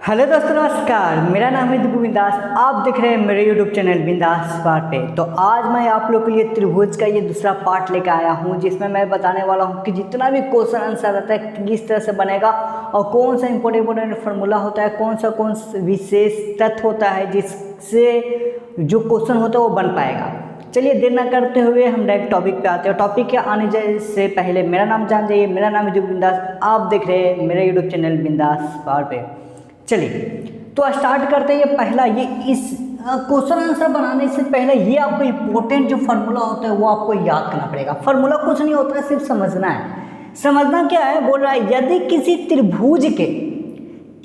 Hello दोस्तों, नमस्कार। मेरा नाम है दीपू बिंदास। आप देख रहे हैं मेरे यूट्यूब चैनल बिंदास पार्ट पे। तो आज मैं आप लोग के लिए त्रिभुज का ये दूसरा पार्ट लेकर आया हूँ, जिसमें मैं बताने वाला हूँ कि जितना भी क्वेश्चन आंसर रहता है किस तरह से बनेगा और कौन सा इंपॉर्टेंट फार्मूला होता है, कौन सा विशेष तथ्य होता है जिससे जो क्वेश्चन होता है वो बन पाएगा। चलिए देर ना करते हुए हम डायरेक्ट टॉपिक पे आते हैं। टॉपिक के आने जाए से पहले मेरा नाम जान जाइए। मेरा नाम है दीपू बिंदास। आप देख रहे हैं मेरे यूट्यूब चैनल बिंदास पार्ट पे। चलिए तो स्टार्ट करते हैं। ये पहला, ये इस क्वेश्चन आंसर बनाने से पहले ये आपको इम्पोर्टेंट जो फार्मूला होता है वो आपको याद करना पड़ेगा। फार्मूला कुछ नहीं होता है, सिर्फ समझना है। समझना क्या है, बोल रहा है यदि किसी त्रिभुज के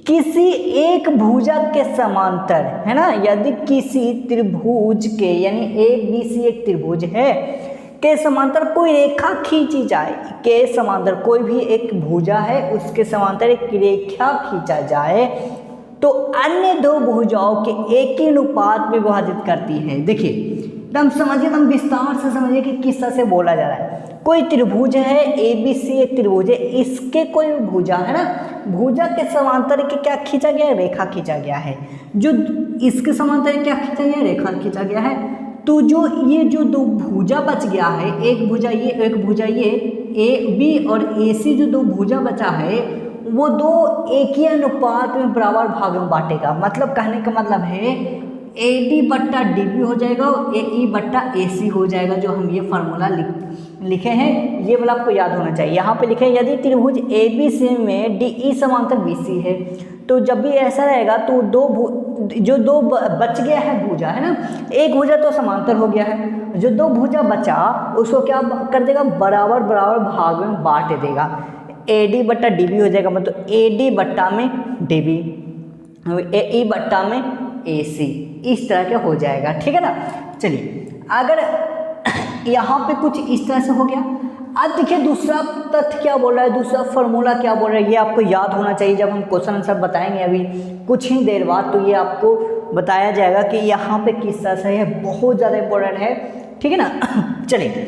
किसी एक भुजक के समांतर, है ना, यदि किसी त्रिभुज के यानी ABC एक त्रिभुज है के समांतर कोई रेखा खींची जाए, के समांतर कोई भी एक भुजा है उसके समांतर एक रेखा खींचा जाए तो अन्य दो भुजाओं के एक ही अनुपात में विभाजित करती है। देखिए एकदम समझिए, एकदम विस्तार से समझिए कि किस तरह से बोला जा रहा है। कोई त्रिभुज है, ABC एक त्रिभुज है, इसके कोई भुजा है ना, भुजा के समांतर के क्या खींचा गया है, रेखा खींचा गया है। जो इसके समांतर क्या खींचा गया है, रेखा खींचा गया है। तो जो ये जो दो भुजा बच गया है, एक भुजा ये, एक भुजा ये, AB और AC जो दो भुजा बचा है वो दो एक ही अनुपात में बराबर भाग में बांटेगा। मतलब कहने का मतलब है AD बट्टा DB हो जाएगा और AE बट्टा AC हो जाएगा। जो हम ये फार्मूला लिखे हैं ये वाला आपको याद होना चाहिए। यहाँ पे लिखे हैं यदि त्रिभुज ABC में DE समांतर BC है, तो जब भी ऐसा रहेगा तो जो दो बच गया है भुजा, है ना, एक भुजा तो समांतर हो गया है, जो दो भुजा बचा उसको क्या कर देगा, बराबर बराबर भाग में बांट देगा। AD बट्टा DB हो जाएगा, मतलब AD बट्टा में DB, AE बट्टा में AC, इस तरह के हो जाएगा। ठीक है ना। चलिए अगर यहाँ पे कुछ इस तरह से हो गया। अब देखिए दूसरा तथ्य क्या बोल रहा है, दूसरा फार्मूला क्या बोल रहा है, ये आपको याद होना चाहिए। जब हम क्वेश्चन आंसर बताएंगे अभी कुछ ही देर बाद, तो ये आपको बताया जाएगा कि यहाँ पे किस तरह से है, बहुत ज़्यादा इंपॉर्टेंट है। ठीक है ना। चलिए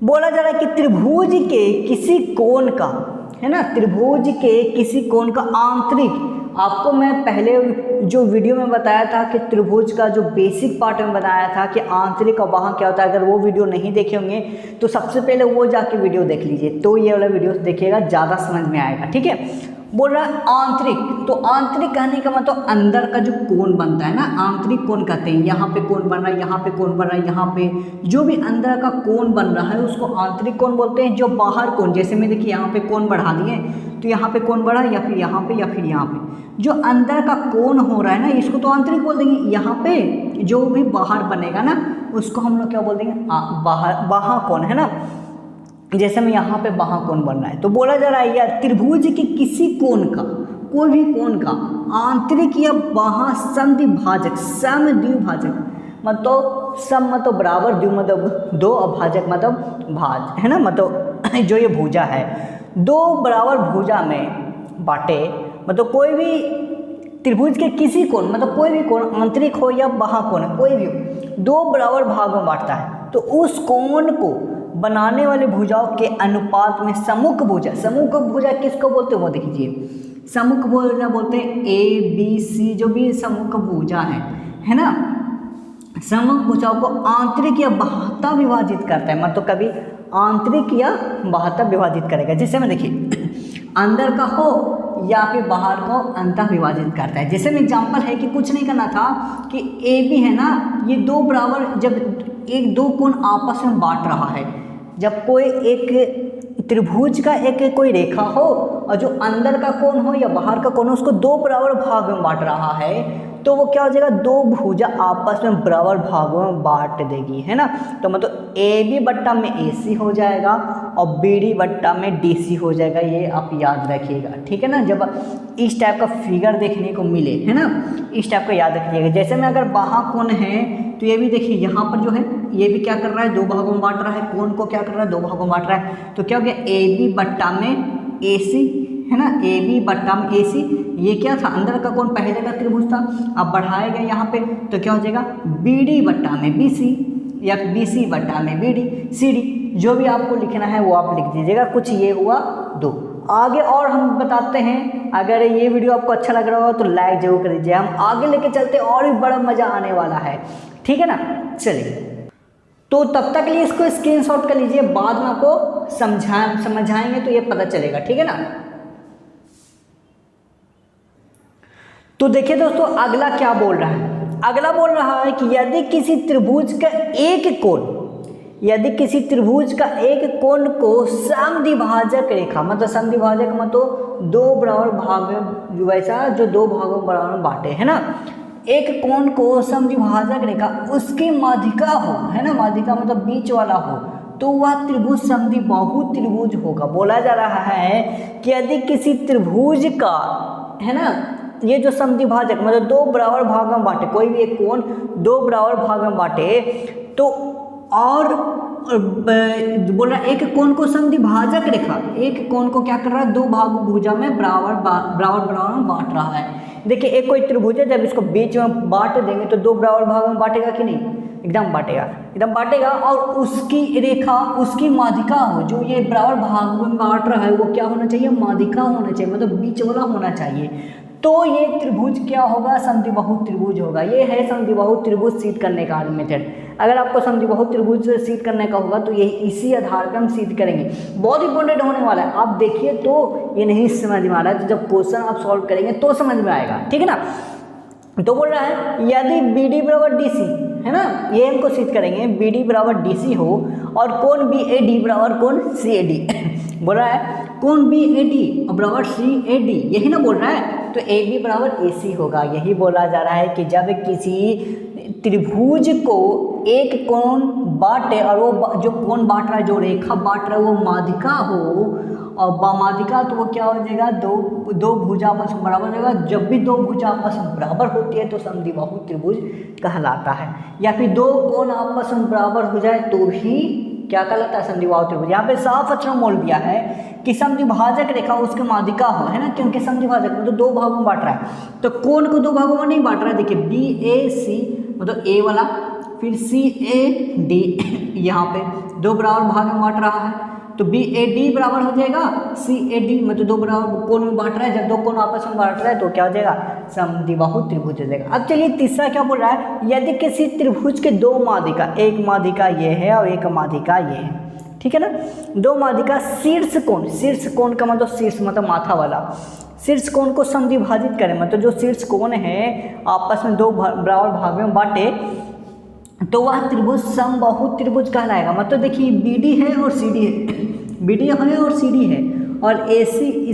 बोला जा रहा है कि त्रिभुज के किसी कोण का, है ना, त्रिभुज के किसी कोण का आंतरिक, आपको मैं पहले जो वीडियो में बताया था कि त्रिभुज का जो बेसिक पार्ट में बताया था कि आंतरिक और बाह्य क्या होता है। अगर वो वीडियो नहीं देखे होंगे तो सबसे पहले वो जाके वीडियो देख लीजिए, तो ये वाला वीडियो देखिएगा, ज़्यादा समझ में आएगा। ठीक है। बोल रहा है आंतरिक, तो आंतरिक कहने का मतलब अंदर का जो कोण बनता है ना, आंतरिक कोण कहते हैं। यहाँ पे कोण बन रहा है, यहाँ पे कोण बन रहा है, यहाँ पे जो भी अंदर का कोण बन रहा है उसको आंतरिक कोण बोलते हैं। जो बाहर कोण, जैसे मैं देखिए यहाँ पे कोण बढ़ा दिए तो यहाँ पे कोण बढ़ा, या फिर यहाँ पे, या फिर यहाँ पे जो अंदर का कोण हो रहा है ना, इसको तो आंतरिक बोल देंगे। यहाँ पे जो भी बाहर बनेगा ना उसको हम लोग क्या बोल देंगे, बाह्य कोण, है ना। जैसे में यहाँ पे बाह्य कोण बन रहा है, तो बोला जा रहा है या त्रिभुज के किसी कोण का, कोई भी कोण का आंतरिक या बाह्य समद्विभाजक, समद्विभाजक मतलब सम मतलब बराबर, द्वि मतलब दो, और भाजक मतलब भाज, है ना, मतलब जो ये भुजा है दो बराबर भुजा में बांटे, मतलब कोई भी त्रिभुज के किसी कोण, मतलब कोई भी कोण आंतरिक हो या बाह्य कोण, कोई भी हो, दो बराबर भाग में बांटता है, तो उस कोण को बनाने वाले भुजाओं के अनुपात में सम्मुख भुजा, सम्मुख भुजा किसको बोलते हैं वो देखिए, सम्मुख भुजा बोलते हैं ABC, जो भी सम्मुख भुजा है ना, सम्मुख भुजाओं को आंतरिक या बाह्यता विभाजित करता है। मतलब कभी आंतरिक या बाह्यता विभाजित करेगा। जैसे में देखिए अंदर का हो या फिर बाहर को अंतः विभाजित करता है। जैसे में एग्जांपल है कि कुछ नहीं करना था कि AB है ना, ये दो बराबर, जब एक दो कोण आपस में बांट रहा है, जब कोई एक त्रिभुज का एक कोई रेखा हो और जो अंदर का कोण हो या बाहर का कोण हो उसको दो बराबर भाग में बांट रहा है, तो वो क्या हो जाएगा, दो भुजा आपस में बराबर भागों में बांट देगी, है ना। तो मतलब AB बट्टा में AC हो जाएगा और BD बट्टा में DC हो जाएगा। ये आप याद रखिएगा। ठीक है ना। जब इस टाइप का फिगर देखने को मिले, है ना, इस टाइप का याद रखिएगा। जैसे में अगर बाह्य कोण है तो ये भी देखिए यहाँ पर जो है ये भी क्या कर रहा है, दो भागों में बांट रहा है, कोण को क्या कर रहा है, दो भागों में बांट रहा है। तो क्या हो गया, AB बट्टा में AC, है ना, AB बट्टा में AC, ये क्या था, अंदर का कोण पहले का त्रिभुज था, अब बढ़ाया गया यहाँ पे, तो क्या हो जाएगा BD बट्टा में BC या BC बट्टा में BD CD, जो भी आपको लिखना है वो आप लिख दीजिएगा। कुछ ये हुआ दो। आगे और हम बताते हैं, अगर ये वीडियो आपको अच्छा लग रहा हो तो लाइक जरूर कर दीजिए। हम आगे लेके चलते और भी बड़ा मज़ा आने वाला है, ठीक है ना। चलिए, तो तब तक के लिए इसको स्क्रीनशॉट कर लीजिए, बाद में आपको समझाएंगे तो ये पता चलेगा, ठीक है ना। तो देखिए दोस्तों, अगला क्या बोल रहा है। अगला बोल रहा है कि यदि किसी त्रिभुज का एक कोण को समद्विभाजक रेखा, मतलब समद्विभाजक मतलब दो बराबर भाग, वैसा जो दो भागों में बराबर बांटे, है ना। एक कोण को समद्विभाजक रेखा उसकी माध्यिका हो, है ना, माध्यिका मतलब बीच वाला हो, तो वह त्रिभुज समद्विबाहु त्रिभुज होगा। बोला जा रहा है कि यदि किसी त्रिभुज का, है ना, ये जो समद्विभाजक मतलब दो बराबर भाग में बांटे, कोई भी एक कोण दो बराबर भाग में बांटे, तो और बोल रहा है एक कोण को समद्विभाजक रेखा, एक कोण को क्या कर रहा है, दो भाग भुजा में बराबर में बांट रहा है। देखिए, एक कोई त्रिभुज है, जब इसको बीच में बांट देंगे तो दो बराबर भाग में बांटेगा कि नहीं, एकदम बांटेगा। और उसकी रेखा, उसकी माध्यिका हो, जो ये बराबर भाग में बांट रहा है, वो क्या होना चाहिए, माध्यिका होना चाहिए, मतलब बीच वाला होना चाहिए। तो ये त्रिभुज क्या होगा, समद्विबाहु त्रिभुज होगा। ये है समद्विबाहु त्रिभुज सिद्ध करने का मेथड। अगर आपको समद्विबाहु त्रिभुज सिद्ध करने का होगा तो यही इसी आधार पर हम सिद्ध करेंगे। बहुत इंपॉर्टेंट होने वाला है, आप देखिए तो ये नहीं समझ में आ रहा है, तो जब क्वेश्चन आप सॉल्व करेंगे तो समझ में आएगा, ठीक है ना। तो बोल रहा है यदि BD बराबर DC, है ना, ये हमको सिद्ध करेंगे, BD बराबर DC हो और कोण BAD बराबर कोण CAD बोल रहा है कोण BAD बराबर CAD, यही ना बोल रहा है, तो AB बराबर AC होगा। यही बोला जा रहा है कि जब किसी त्रिभुज को एक कोण बांटे और वो जो कोण बांट रहा है, जो रेखा बांट रहा है, वो माध्यिका हो और माध्यिका, तो वो क्या हो जाएगा, दो भुजा आपस में बराबर हो जाएगा। जब भी दो भुजा आपस में बराबर होती है तो समद्विबाहु त्रिभुज कहलाता है। या फिर दो कोण आपस में बराबर हो जाए तो भी क्या कहलाता है, समद्विबाहु त्रिभुज। यहाँ पे साफ अक्षरों में बोल दिया है कि समद्विभाजक रेखा उसके माध्यिका हो, है ना, क्योंकि समद्विभाजक मतलब तो दो भागों में बांट रहा है, तो कोण को दो भागों में नहीं बांट रहा है। देखिए BAC मतलब A वाला, फिर CAD यहाँ पे दो बराबर भाग में बांट रहा है, तो BAD बराबर हो जाएगा CAD, मतलब दो बराबर कोण में बांट रहा है। जब दो कोण आपस में बांट रहा है तो क्या हो जाएगा, समद्विबाहु त्रिभुज हो जाएगा। अब चलिए तीसरा क्या बोल रहा है, यदि किसी त्रिभुज के दो माध्यिका, एक माध्यिका ये है और एक माध्यिका ये है, ठीक है ना, दो माध्यिका शीर्ष कोण का मतलब शीर्ष मतलब माथा वाला, शीर्ष कोण को समद्विभाजित करें, मतलब जो शीर्ष कोण है आपस में दो बराबर भाग में बांटे, तो वह त्रिभुज समबाहु त्रिभुज कहलाएगा। मतलब देखिए BD है और CD है, BD है और CD है, और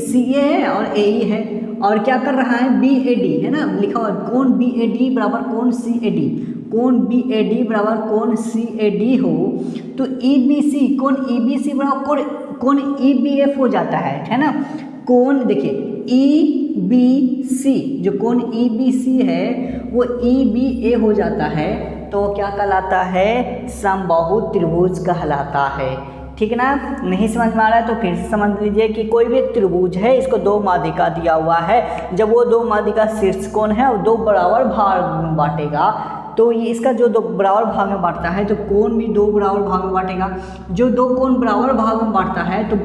CA है और AE है, और क्या कर रहा है, BAD है ना, लिखा हुआ कोण BAD बराबर कोण CAD, कोण BAD बराबर कोण CAD हो, तो EBC कोण EBC बराबर कोण EBF हो जाता है ना। कोण देखिए EBC, जो कोण EBC है वो EBA हो जाता है, तो क्या कहलाता है, समबाहु त्रिभुज कहलाता है, ठीक है ना। नहीं समझ में आ रहा है तो फिर से समझ लीजिए कि कोई भी एक त्रिभुज है, इसको दो माध्यिका दिया हुआ है, जब वो दो माध्यिका शीर्ष कोण है और दो बराबर भाग में बांटेगा, तो ये इसका जो दो बराबर भाग में बांटता है तो कोण भी दो बराबर भाग में बांटेगा। जो दो कोण बराबर भाग में बांटता है तो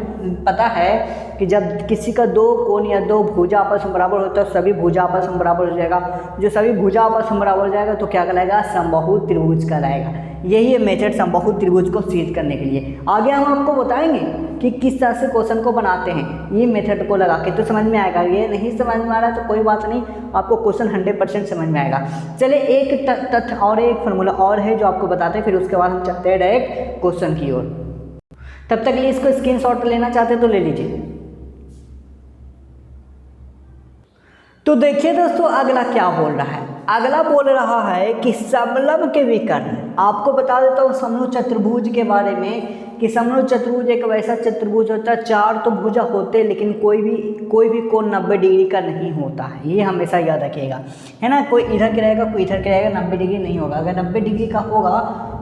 पता है कि जब किसी का दो कोण या दो भुजा आपस में बराबर होता है, सभी भुजा आपस में बराबर हो जाएगा। जो सभी भुजा आपस में बराबर हो जाएगा तो क्या कहलाएगा, समबाहु त्रिभुज कहलाएगा। यही है मेथड समबाहु त्रिभुज को सिद्ध करने के लिए। आगे हम आपको बताएंगे कि किस तरह से क्वेश्चन को बनाते हैं, ये मेथड को लगा के तो समझ में आएगा। ये नहीं समझ में आ रहा है तो कोई बात नहीं, आपको क्वेश्चन 100% समझ में आएगा। चलिए एक तथ्य और एक फार्मूला और है जो आपको बताते हैं, फिर उसके बाद हम चलते हैं डायरेक्ट क्वेश्चन की ओर। तब तक लिए इसको स्क्रीनशॉट लेना चाहते हैं तो ले लीजिए। तो देखिए दोस्तों, अगला क्या बोल रहा है। अगला बोल रहा है कि समलंब के विकर्ण। आपको बता देता हूँ समलंब चतुर्भुज के बारे में कि समलंब चतुर्भुज एक वैसा चतुर्भुज होता है, चार तो भुजा होते हैं लेकिन कोई भी कोण 90 डिग्री का नहीं होता है। ये हमेशा याद रखिएगा, है ना। कोई इधर के रहेगा, कोई इधर के रहेगा, 90 डिग्री नहीं होगा। अगर 90 डिग्री का होगा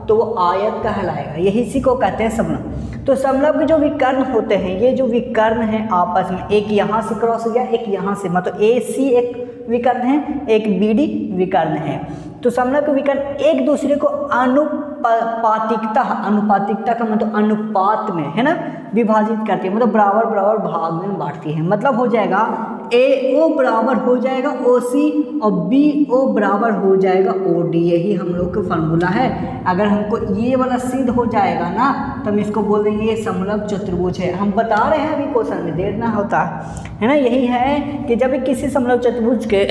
तो वो आयत कहलाएगा। यही इसी को कहते हैं समलंब। तो समलंब के जो विकर्ण होते हैं, ये जो विकर्ण हैं आपस में, एक यहाँ से क्रॉस गया, एक यहाँ से, मतलब AC एक विकर्ण है, एक BD विकर्ण है। तो समलंब के विकर्ण एक दूसरे को अनुपातिकता, अनुपातिकता का मतलब अनुपात में, है ना, विभाजित करती है, मतलब बराबर बराबर भाग में बांटती है। मतलब हो जाएगा AO बराबर हो जाएगा OC और BO बराबर हो जाएगा OD। यही हम लोग का फॉर्मूला है। अगर हमको ये वाला सिद्ध हो जाएगा ना तो हम इसको बोल देंगे ये समलंब चतुर्भुज है। हम बता रहे हैं अभी क्वेश्चन में, देर ना होता है ना। यही है कि जब किसी समलंब चतुर्भुज के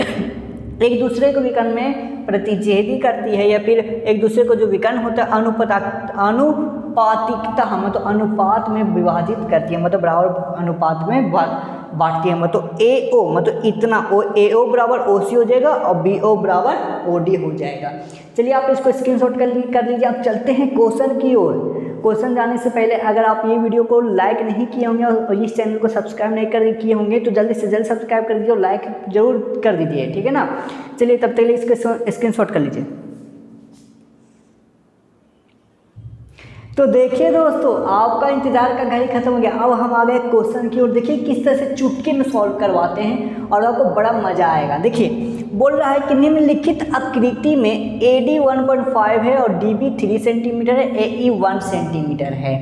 एक दूसरे को विकर्ण में प्रतिच्छेदी करती है या फिर एक दूसरे को जो विकर्ण होता है अनुपातिकता मतलब अनुपात में विभाजित करती है, मतलब बराबर अनुपात में बांटती है। मतलब AO मतलब इतना AO बराबर OC हो जाएगा और BO बराबर OD हो जाएगा। चलिए आप इसको स्क्रीनशॉट कर लीजिए। आप चलते हैं क्वेश्चन की ओर। क्वेश्चन जाने से पहले अगर आप ये वीडियो को लाइक नहीं किए होंगे और इस चैनल को सब्सक्राइब नहीं किए होंगे तो जल्दी से जल्द सब्सक्राइब कर दीजिए और लाइक जरूर कर दीजिए, ठीक है ना। चलिए तब तक के लिए इसको स्क्रीनशॉट कर लीजिए। तो देखिए दोस्तों, आपका इंतजार का घड़ी खत्म हो गया। अब हम आ गए क्वेश्चन की ओर। देखिए किस तरह से चुटकी में सॉल्व करवाते हैं और आपको बड़ा मजा आएगा। देखिए बोल रहा है कि निम्नलिखित आकृति में AD 1.5 है और DB 3 सेंटीमीटर है, AE 1 सेंटीमीटर है,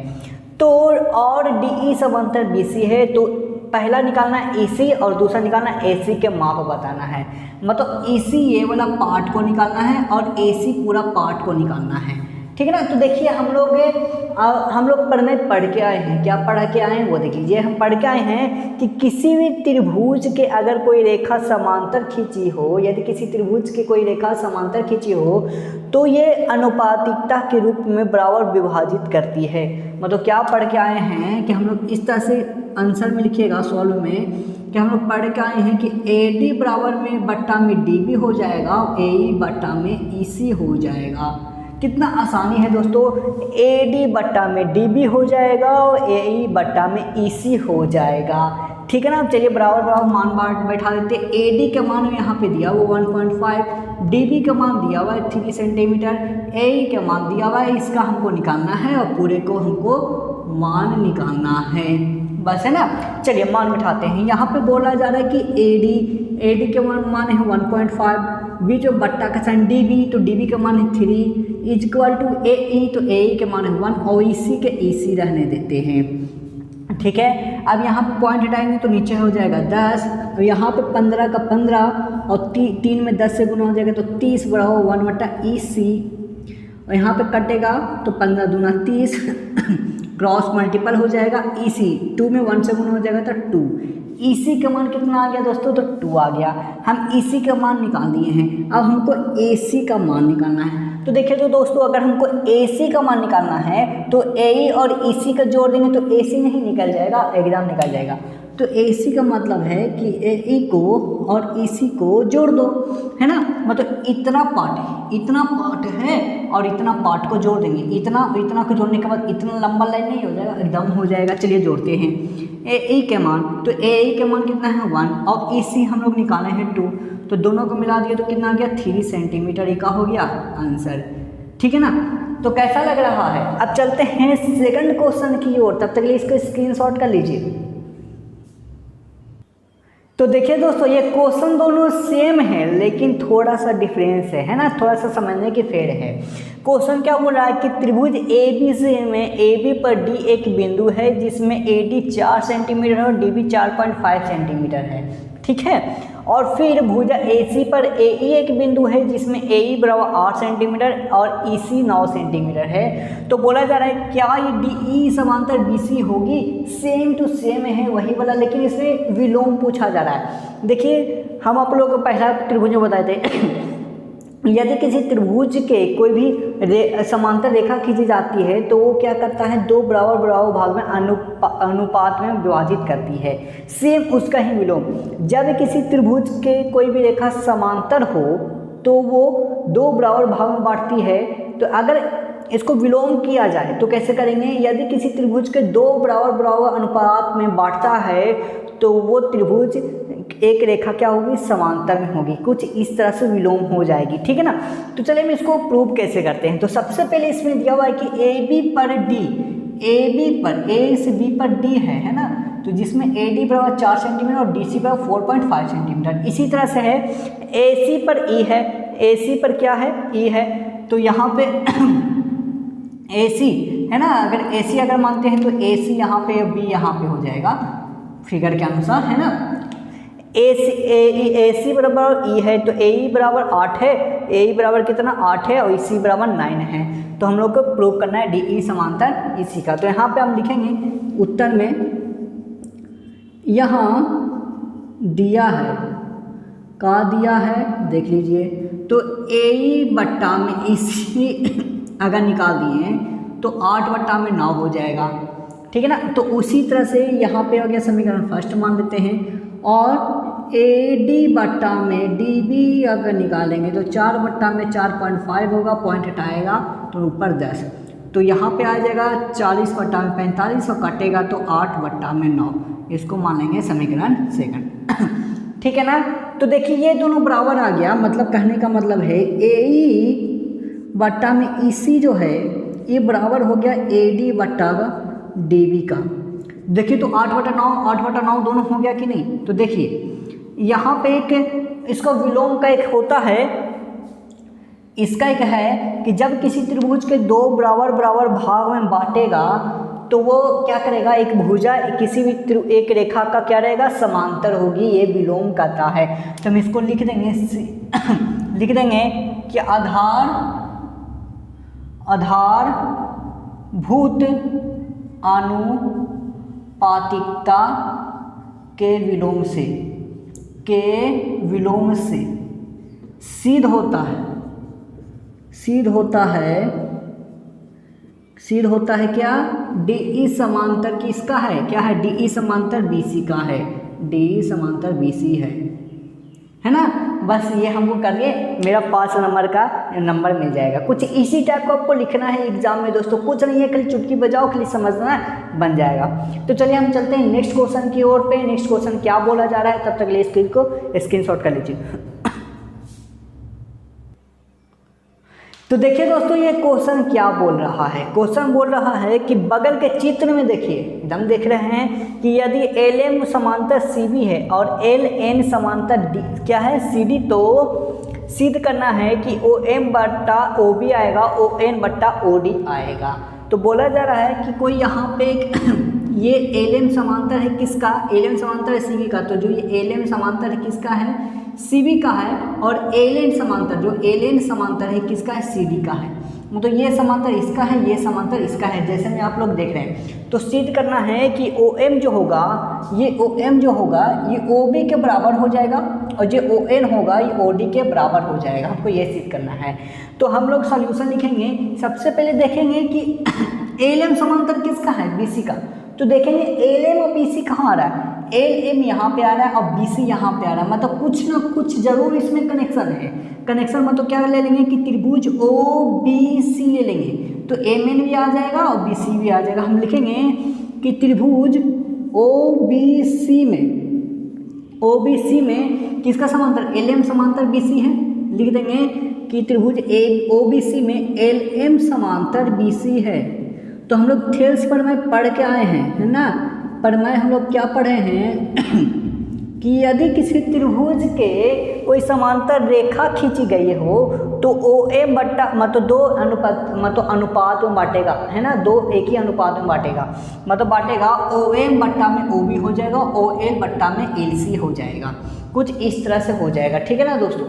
तो और DE समांतर BC है। तो पहला निकालना है EC और दूसरा निकालना AC के माप बताना है। मतलब EC ये वाला पार्ट को निकालना है और AC पूरा पार्ट को निकालना है, ठीक है ना। तो देखिए हम लोग पढ़ के आए हैं। क्या पढ़ के आए हैं वो देख लीजिए। हम पढ़ के आए हैं कि किसी भी त्रिभुज के अगर कोई रेखा समांतर खींची हो, यदि किसी त्रिभुज की कोई रेखा समांतर खींची हो तो ये अनुपातिकता के रूप में बराबर विभाजित करती है। मतलब क्या पढ़ के आए हैं कि हम लोग इस तरह से आंसर में लिखिएगा सॉल्व में कि हम लोग पढ़ के आए हैं कि AD बराबर में बट्टा में DB हो जाएगा और AE बट्टा में EC हो जाएगा। कितना आसानी है दोस्तों, AD बट्टा में DB हो जाएगा और AE बट्टा में EC हो जाएगा, ठीक है ना। चलिए बराबर बराबर मान बैठा देते। AD का मान यहाँ पे दिया वो 1.5, DB का मान दिया हुआ है 3 सेंटीमीटर, AE का मान दिया हुआ है, इसका हमको निकालना है और पूरे को हमको मान निकालना है, बस, है ना। चलिए मान बिठाते हैं। यहाँ पे बोला जा रहा है कि AD के मान है 1.5, B जो बट्टा का साइन DB, तो DB का मान है 3 इक्वल टू AE, तो AE के मान है 1 और EC के EC रहने देते हैं, ठीक है। अब यहाँ पे पॉइंट हटाएंगे तो नीचे हो जाएगा 10 और यहाँ पे 15 का 15 और 3 में 10 से गुना हो जाएगा तो 30 बड़ा हो 1/EC और यहाँ पे कटेगा तो 15 दूना 30 क्रॉस मल्टीपल हो जाएगा EC, 2 में 1 से गुना हो जाएगा तो 2। EC का मान कितना आ गया दोस्तों, तो 2 आ गया। हम EC का मान निकाल दिए हैं। अब हमको AC का मान निकालना है। तो देखिए तो दोस्तों, अगर हमको AC का मान निकालना है तो AE और EC का जोड़ देंगे तो AC नहीं निकल जाएगा, एकदम निकल जाएगा। तो AC का मतलब है कि AE को और EC को जोड़ दो, है ना। मतलब इतना पार्ट है और इतना पार्ट को जोड़ देंगे। इतना को जोड़ने के बाद इतना लंबा लाइन नहीं हो जाएगा, एकदम हो जाएगा। चलिए जोड़ते हैं AE के मान। तो AE के मान कितना है 1 और EC हम लोग निकाले हैं 2, तो दोनों को मिला दिए तो कितना आ गया 3 सेंटीमीटर। ये का हो गया आंसर, ठीक है ना। तो कैसा लग रहा है। अब चलते हैं सेकंड क्वेश्चन की ओर। तब तक लिए इसको स्क्रीनशॉट कर लीजिए। तो देखिए दोस्तों, ये क्वेश्चन दोनों सेम है लेकिन थोड़ा सा डिफरेंस है ना, थोड़ा सा समझने की फेर है। क्वेश्चन क्या बोल रहा है कि त्रिभुज ABC में AB पर D एक बिंदु है जिसमें AD 4 सेंटीमीटर और DB 4.5 सेंटीमीटर है, ठीक है। और फिर भुजा AC पर AE एक बिंदु है जिसमें AE बराबर 8 सेंटीमीटर और EC 9 सेंटीमीटर है। तो बोला जा रहा है क्या ये DE समांतर BC होगी। सेम टू सेम है वही वाला, लेकिन इसमें विलोम पूछा जा रहा है। देखिए हम आप लोगों को पहला त्रिभुज में बताए थे यदि किसी त्रिभुज के कोई भी समांतर रेखा खींची जाती है तो वो क्या करता है, 2 बराबर भाग में अनुपात में विभाजित करती है। सेम उसका ही विलोम। जब किसी त्रिभुज के कोई भी रेखा समांतर हो तो वो 2 बराबर भाग में बांटती है। तो अगर इसको विलोम किया जाए तो कैसे करेंगे, यदि किसी त्रिभुज के 2 बराबर अनुपात में बांटता है तो वो त्रिभुज एक रेखा क्या होगी, समांतर में होगी। कुछ इस तरह से विलोम हो जाएगी, ठीक है ना। तो चलिए हम इसको प्रूव कैसे करते हैं। तो सबसे पहले इसमें दिया हुआ है कि AB पर D, AB पर A से B पर D है ना। तो जिसमें AD बराबर 4 सेंटीमीटर और DC बराबर 4.5 सेंटीमीटर। इसी तरह से है AC पर E है, AC पर क्या है, E है। तो यहाँ पे ए सी है ना, अगर ए सी अगर मानते हैं तो ए सी यहाँ पे, बी यहाँ पे हो जाएगा फिगर के अनुसार, है ना। ए सी बराबर ई है तो ए ई बराबर 8 है, ए ई बराबर कितना 8 है और ई सी बराबर 9 है। तो हम लोग को प्रूव करना है डी ई समांतर ई सी का। तो यहाँ पे हम लिखेंगे उत्तर में, यहाँ दिया है, का दिया है देख लीजिए, तो ए ई बट्टा में ई सी अगर निकाल दिए तो 8 बट्टा में 9 हो जाएगा, ठीक है ना। तो उसी तरह से यहाँ पे हो गया समीकरण फर्स्ट मान लेते हैं, और ए डी बट्टा में डी बी अगर निकालेंगे तो 4 बट्टा में 4.5 होगा, पॉइंट हटाएगा तो ऊपर 10, तो यहाँ पे आ जाएगा 40 बट्टा में 45 और कटेगा तो 8 बट्टा में 9, इसको मान लेंगे समीकरण सेकंड, ठीक है ना। तो देखिए ये दोनों बराबर आ गया, मतलब कहने का मतलब है ए ई बट्टा में ई सी जो है ये बराबर हो गया ए डी बट्टा डी बी का। देखिए तो 8 बटा 9 दोनों हो गया कि नहीं। तो देखिए यहाँ पे एक इसको विलोम का एक होता है, इसका एक है कि जब किसी त्रिभुज के दो बराबर बराबर भाग में बांटेगा तो वो क्या करेगा, एक भुजा किसी भी एक रेखा का क्या रहेगा, समांतर होगी, ये विलोम कहता है। तो हम इसको लिख देंगे लिख देंगे कि आधार भूत आनुपातिकता के विलोम से सिद्ध होता है क्या, डी ई समांतर किसका है, क्या है, डी ई समांतर बी सी का है, डी ई समांतर बी सी है ना। बस ये हमको करिए, मेरा 5 नंबर का नंबर मिल जाएगा। कुछ इसी टाइप को आपको लिखना है एग्जाम में दोस्तों, कुछ नहीं है, खाली चुटकी बजाओ, खाली समझना बन जाएगा। तो चलिए हम चलते हैं नेक्स्ट क्वेश्चन की ओर पे। नेक्स्ट क्वेश्चन क्या बोला जा रहा है, तब तक ले स्क्रीन को स्क्रीनशॉट कर लीजिए। तो देखिए दोस्तों ये क्वेश्चन क्या बोल रहा है, क्वेश्चन बोल रहा है कि बगल के चित्र में देखिए, एकदम देख रहे हैं कि यदि एल एम समांतर सी बी है और एल एन समांतर डी क्या है सी डी, तो सिद्ध करना है कि ओ एम बट्टा ओ बी आएगा, ओ एन बट्टा ओ डी आएगा। तो बोला जा रहा है कि कोई यहाँ पे ये एल एम समांतर है किसका, एल एम समांतर है सी बी का, तो जो ये एल एम समांतर है किसका है, सी बी का है, और एल एन समांतर जो एल एन समांतर है किसका है, सी डी का है। मतलब ये समांतर इसका है, ये समांतर इसका है, जैसे में आप लोग देख रहे हैं। तो सिद्ध करना है कि ओ एम जो होगा, ये ओ एम जो होगा ये ओ बी के बराबर हो जाएगा, और जो ओ एन होगा ये ओ डी के बराबर हो जाएगा। हमको ये सिद्ध करना है। तो हम लोग सॉल्यूशन लिखेंगे। सबसे पहले देखेंगे कि एल एम समांतर किसका है, बी सी का। तो देखेंगे एल एम और बी सी कहाँ आ रहा है, एल एम यहाँ पे आ रहा है और बी सी यहाँ पे आ रहा है, मतलब कुछ ना कुछ जरूर इसमें कनेक्शन है। कनेक्शन मतलब क्या ले लेंगे कि त्रिभुज ओ बी सी ले लेंगे, तो एम एन भी आ जाएगा और बी सी भी आ जाएगा। हम लिखेंगे कि त्रिभुज ओ बी सी में किसका समांतर, एल एम समांतर बी सी है। लिख देंगे कि त्रिभुज ओ बी सी में एल एम समांतर बी सी है। तो हम लोग थेल्स प्रमेय पढ़ के आए हैं, है ना। प्रमेय हम लोग क्या पढ़े हैं कि यदि किसी त्रिभुज के कोई समांतर रेखा खींची गई हो तो ओ एम बट्टा मतलब दो अनुपात में बांटेगा, है ना, दो एक ही अनुपात में बांटेगा, मतलब बांटेगा ओ एम बट्टा में ओ बी हो जाएगा, ओ एल बट्टा में एल सी हो जाएगा, कुछ इस तरह से हो जाएगा, ठीक है ना दोस्तों।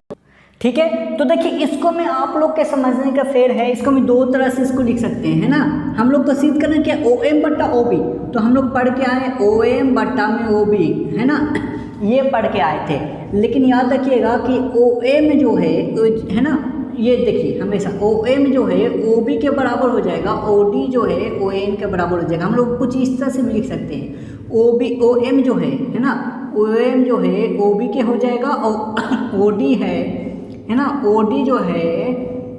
ठीक है, तो देखिए इसको मैं आप लोग के समझने का फेर है, इसको मैं दो तरह से इसको लिख सकते हैं, है ना। हम लोग को सिद्ध करना क्या, ओ एम बट्टा ओ बी, तो हम लोग पढ़ के आए ओ एम बट्टा में ओ बी, है ना, ये पढ़ के आए थे। लेकिन याद रखिएगा कि ओ एम जो है ना, ये देखिए हमेशा ओ एम जो है ओ बी के बराबर हो जाएगा, ओ डी जो है ओ एन के बराबर हो जाएगा। हम लोग कुछ इस तरह से भी लिख सकते हैं, ओ एम जो है ना, ओ एम जो है ओ बी के हो जाएगा, और ओ डी है ना, ओ डी जो है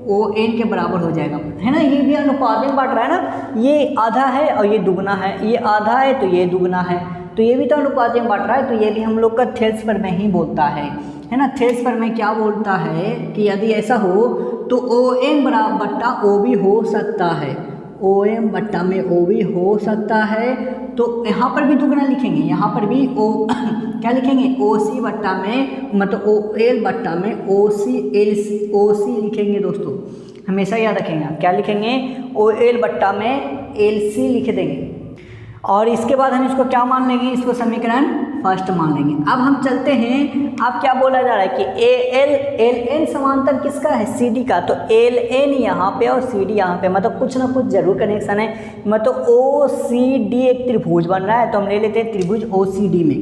ओ एन के बराबर हो जाएगा, है ना। ये भी अनुपात में बांट रहा है ना, ये आधा है और ये दुगना है, ये आधा है तो ये दुगना है, तो ये भी तो अनुपात में बांट रहा है। तो ये भी हम लोग का थेल्स प्रमेय ही बोलता है ना। थेल्स प्रमेय क्या बोलता है कि यदि ऐसा हो तो ओ एम बराबर बट्टा ओ बी हो सकता है, ओ एम बट्टा में ओ बी हो सकता है। तो यहाँ पर भी दुगना लिखेंगे, यहाँ पर भी ओ क्या लिखेंगे, ओ सी बट्टा में मतलब ओ एल बट्टा में ओ सी एल सी ओ सी लिखेंगे दोस्तों, हमेशा याद रखेंगे। क्या लिखेंगे? OL बट्टा में LC लिख देंगे और इसके बाद हम इसको क्या मान लेंगे? इसको समीकरण फर्स्ट मान लेंगे। अब हम चलते हैं, अब क्या बोला जा रहा है कि LN समांतर किसका है? CD का। तो LN यहाँ पे और CD यहाँ पे, मतलब कुछ ना कुछ जरूर कनेक्शन है। मतलब OCD एक त्रिभुज बन रहा है, तो हम ले लेते हैं त्रिभुज OCD में।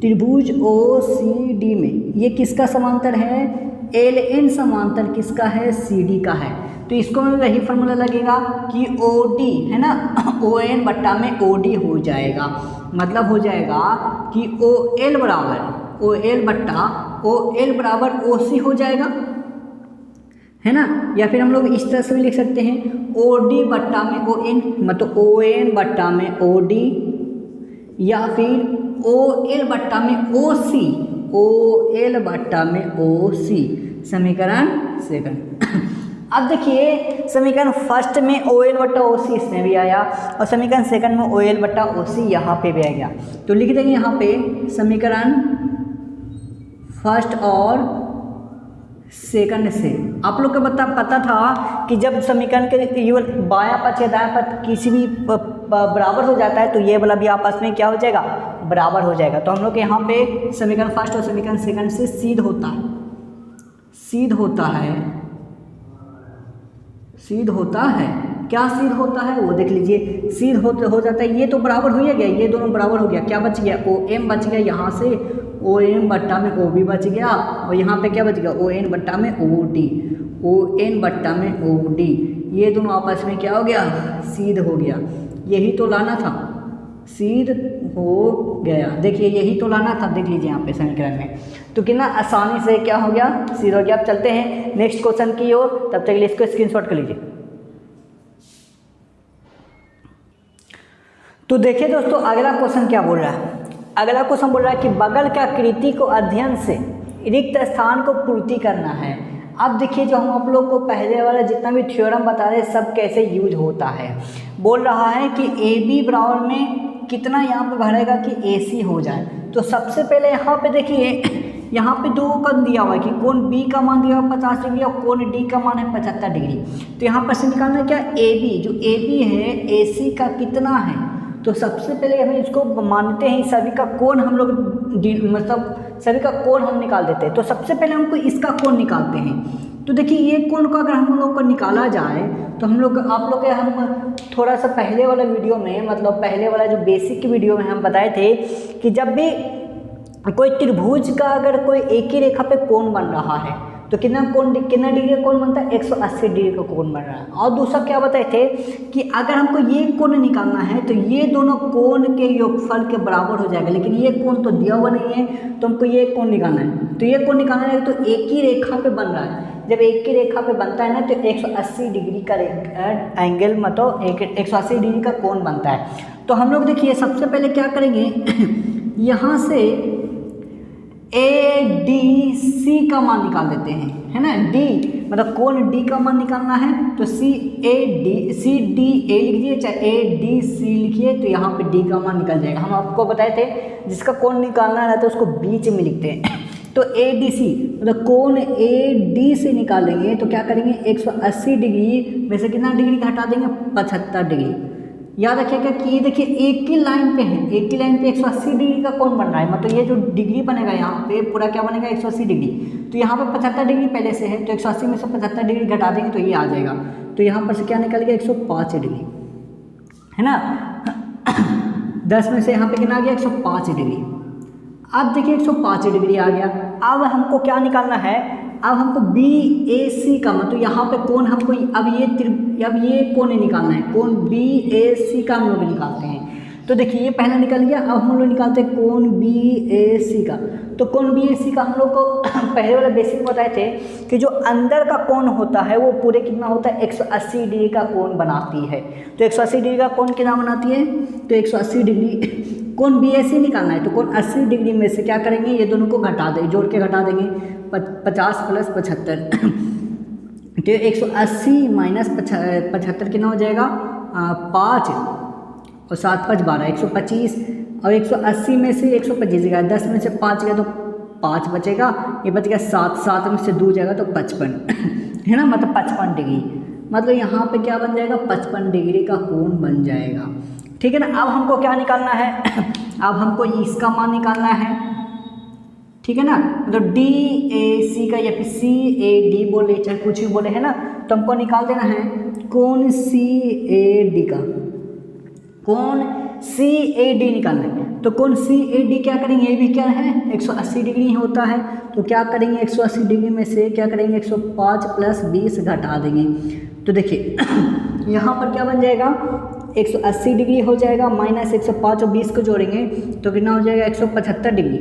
त्रिभुज OCD में ये किसका समांतर है? LN समांतर किसका है? CD का है। तो इसको में वही फॉर्मूला लगेगा कि OD है ना, ON बट्टा में OD हो जाएगा। मतलब हो जाएगा कि OL बराबर OC हो जाएगा, है ना। या फिर हम लोग इस तरह से भी लिख सकते हैं OD बट्टा में ON, मतलब ON बट्टा में OD, या फिर OL बट्टा में OC, OL बट्टा में OC। समीकरण सेकंड। अब देखिए समीकरण फर्स्ट में OL बट्टा OC इसमें भी आया और समीकरण सेकंड में OL बट्टा OC यहाँ पे भी आ गया। तो लिख देंगे यहाँ पे समीकरण फर्स्ट और सेकंड से। आप लोग को पता था कि जब समीकरण के युगल बायां पक्ष या दायां पक्ष किसी भी बराबर हो जाता है तो ये वाला भी आपस में क्या हो जाएगा? बराबर हो जाएगा। तो हम लोग यहाँ पे समीकरण फर्स्ट और समीकरण सेकंड से सिद्ध होता है। क्या सिद्ध होता है वो देख लीजिए। सिद्ध हो जाता है, ये तो बराबर हो गया, ये दोनों बराबर हो गया। क्या बच गया? OM बच गया, यहाँ से OM बट्टा में OB बच गया और यहाँ पे क्या बच गया? ON बट्टा में ON बट्टा में OD। ये दोनों आपस में क्या हो गया? सिद्ध हो गया। यही तो लाना था, सिद्ध हो गया। देखिए यही तो लाना था, देख लीजिए यहाँ पे समीकरण में। तो कितना आसानी से क्या हो गया? सिद्ध हो गया। अब चलते हैं नेक्स्ट क्वेश्चन की ओर, तब तक के लिए इसको स्क्रीनशॉट कर लीजिए। तो देखिए दोस्तों अगला क्वेश्चन क्या बोल रहा है? अगला क्वेश्चन बोल रहा है कि बगल की आकृति को अध्ययन से रिक्त स्थान को पूर्ति करना है। अब देखिए जो हम आप लोग को पहले वाला जितना भी थ्योरम बता रहे हैं सब कैसे यूज होता है। बोल रहा है कि AB बराबर में कितना यहाँ पे भरेगा कि AC हो जाए। तो सबसे पहले यहाँ पे देखिए, यहाँ पे दो कोण दिया हुआ है कि कोण B का मान दिया हुआ 50 डिग्री और कोण D का मान है 75 डिग्री। तो यहाँ पर से निकालना है क्या? AB, जो AB है AC का कितना है। तो सबसे पहले हम इसको मानते हैं सभी का कोण हम लोग मतलब सभी का कोण हम निकाल देते हैं। तो सबसे पहले हमको इसका कोण निकालते हैं। तो देखिए ये कोण को अगर हम लोग को निकाला जाए तो हम लोग आप लोग के हम थोड़ा सा पहले वाला वीडियो में, मतलब पहले वाला जो बेसिक वीडियो में हम बताए थे कि जब भी कोई त्रिभुज का अगर कोई एक ही रेखा पे कोण बन रहा है तो कितना डिग्री का कोण बनता है? 180 डिग्री का कोण बन रहा है। और दूसरा क्या बताए थे कि अगर हमको ये कोण निकालना है तो ये दोनों कोण के योगफल के बराबर हो जाएगा, लेकिन ये कोण तो दिया हुआ नहीं है तो हमको ये कोण निकालना है। तो ये कोण निकालना है तो एक ही रेखा पे बन रहा है। जब एक ही रेखा पे बनता है ना तो 180 डिग्री का एंगल, मतलब 180 डिग्री का कोण बनता है। तो हम लोग देखिए सबसे पहले क्या करेंगे यहाँ से ADC का मान निकाल देते हैं, है ना। D मतलब कोण D का मान निकालना है तो CDA लिखिए, चाहे ADC लिखिए, तो यहाँ पे D का मान निकल जाएगा। हम आपको बताए थे जिसका कोण निकालना रहता है उसको बीच में लिखते हैं। तो ADC मतलब कोण AD से निकालेंगे तो क्या करेंगे? 180 डिग्री में से कितना डिग्री घटा देंगे? 75 डिग्री। याद रखिएगा कि ये देखिए एक ही लाइन पे है, एक ही लाइन पे 180 डिग्री का कोण बन रहा है। मतलब ये जो डिग्री बनेगा यहाँ पे पूरा क्या बनेगा? 180 डिग्री। तो यहाँ पे 75 डिग्री पहले से है तो 180 में से 75 डिग्री घटा देंगे तो ये आ जाएगा। तो यहाँ पर से क्या निकल गया? 105 डिग्री, है ना। 10 में से यहाँ पे कितना आ गया? 105 डिग्री। अब देखिए 105 डिग्री आ गया। अब हमको क्या निकालना है? अब हमको BAC का मतलब यहाँ पे कोण हमको अब ये कोण निकालना है। कोण BAC का हम लोग निकालते हैं। तो देखिए ये पहला निकल गया। अब हम लोग निकालते हैं कोण BAC का। तो कोण BAC का हम लोग को पहले वाला बेसिक बताए थे कि जो अंदर का कोण होता है वो पूरे कितना होता है? 180 डिग्री का कोण बनाती है। तो 180 डिग्री का कोण कितना बनाती है? तो 180 डिग्री कोण BAC निकालना है। तो कोण 80 डिग्री में से क्या करेंगे? ये दोनों को घटा देंगे, जोड़ के घटा देंगे। 50 प्लस 75 तो 180 माइनस 75 कितना हो जाएगा? 5 और 7 5 12, 125। और 180 में से 125 गया, 10 में से 5 गया तो 5 बचेगा, ये बच गया 7, 7 में से 2 जाएगा तो 55। है ना, मतलब 55 डिग्री, मतलब यहाँ पे क्या बन जाएगा, 55 डिग्री का कोण बन जाएगा। ठीक है ना। अब हमको क्या निकालना है अब हमको इसका मान निकालना है, ठीक है ना। मतलब डी ए सी का या फिर सी ए डी बोले चाहे कुछ भी बोले, है ना, तो हमको निकाल देना है कोण सी ए डी का, कोण सी ए डी निकालना है। तो कोण सी ए डी क्या करेंगे, ये भी क्या है 180 डिग्री ही होता है, तो क्या करेंगे 180 डिग्री में से क्या करेंगे 105 + 20 घटा देंगे। तो देखिए यहाँ पर क्या बन जाएगा 180 डिग्री हो जाएगा माइनस 105 और 20 को जोड़ेंगे तो कितना हो जाएगा 175 डिग्री,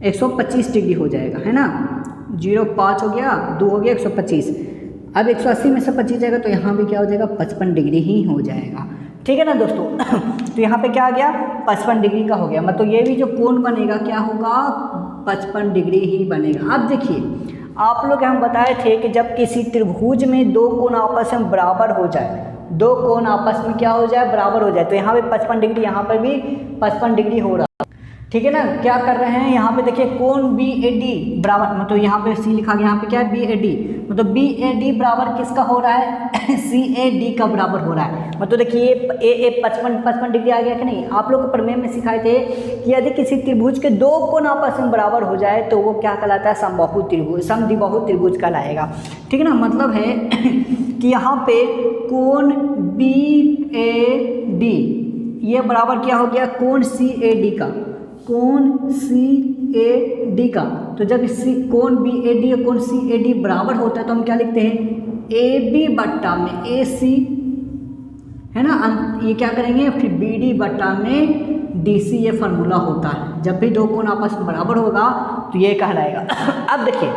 125 डिग्री हो जाएगा, है ना। 0,5 हो गया, 2 हो गया 125। अब 180 में से 25 जाएगा तो यहाँ भी क्या हो जाएगा 55 डिग्री ही हो जाएगा। ठीक है ना दोस्तों तो यहाँ पे क्या आ गया 55 डिग्री का हो गया, मतलब ये भी जो कोण बनेगा क्या होगा 55 डिग्री ही बनेगा। अब देखिए आप लोग हम बताए थे कि जब किसी त्रिभुज में दो कोण आपस में बराबर हो जाए, दो कोण आपस में क्या हो जाए बराबर हो जाए, तो यहाँ पे 55 डिग्री, यहाँ पर भी 55 डिग्री हो रहा है। ठीक है ना। क्या कर रहे हैं यहाँ पे देखिए कोण बी ए डी बराबर, मतलब यहाँ पे सी लिखा गया, यहाँ पे क्या है बी ए डी, मतलब बी ए डी बराबर किसका हो रहा है सी ए डी का बराबर हो रहा है। मतलब देखिए ए 55 डिग्री आ गया कि नहीं। आप लोग को प्रमेय में सिखाए थे कि यदि किसी त्रिभुज के दो कोण आपस में बराबर हो जाए तो वो क्या कहलाता है समबाहु त्रिभुज, समद्विबाहु त्रिभुज कहलाएगा। ठीक है ना। मतलब है कि यहाँ पे कोण बी ए डी ये बराबर क्या हो गया कोण सी ए डी का, कोण सी ए डी का। तो जब सी कोण बी ए डी और कोण सी ए डी बराबर होता है तो हम क्या लिखते हैं ए बी बट्टा में ए सी, है ना। ये क्या करेंगे फिर बी डी बट्टा में डी सी, ये फार्मूला होता है। जब भी दो कोण आपस में बराबर होगा तो ये कहलाएगा। अब देखिए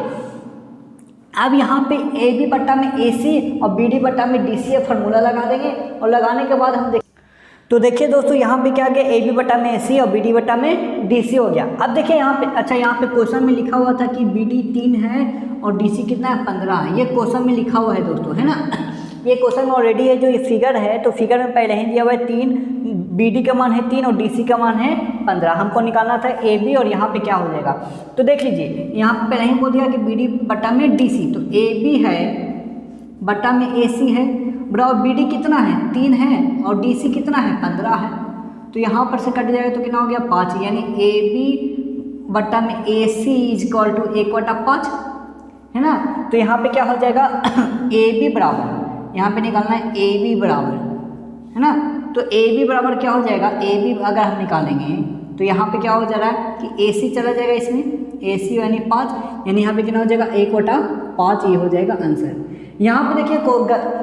अब यहाँ पे ए बी बट्टा में ए सी और बी डी बट्टा में डी सी ये फार्मूला लगा देंगे, और लगाने के बाद हम तो देखिए दोस्तों यहाँ पे क्या गया ए बी बटा में ए सी और बी डी बटा में डी सी हो गया। अब देखिए यहाँ पे, अच्छा यहाँ पे क्वेश्चन में लिखा हुआ था कि बी डी 3 है और डी सी कितना है 15 है, ये क्वेश्चन में लिखा हुआ है दोस्तों, है ना। ये क्वेश्चन में ऑलरेडी है, जो ये फिगर है तो फिगर में पहले ही दिया हुआ है 3, बी डी का मान है 3 और डी सी का मान है 15। हमको निकालना था ए बी और यहाँ पे क्या हो जाएगा। तो देख लीजिए यहाँ पे पहले ही बोल दिया कि बी डी बटा में डी सी, तो ए बी है बटा में ए सी है बराबर बी डी कितना है 3 है और डी सी कितना है 15 है। तो यहाँ पर से कट जाएगा तो कितना हो गया 5, यानी ए बी बट्टा में ए सी इजक्वल टू 1/5, है ना। तो यहाँ पे क्या हो जाएगा ए बी बराबर, यहाँ पे निकालना है ए बी बराबर, है ना। तो ए बी बराबर क्या हो जाएगा, ए बी अगर हम निकालेंगे तो यहाँ पे क्या हो जा रहा है कि ए सी चला जाएगा इसमें, ए सी यानी 5, यानी यहाँ पे कितना हो जाएगा 1/5, ये हो जाएगा आंसर। यहाँ पे देखिए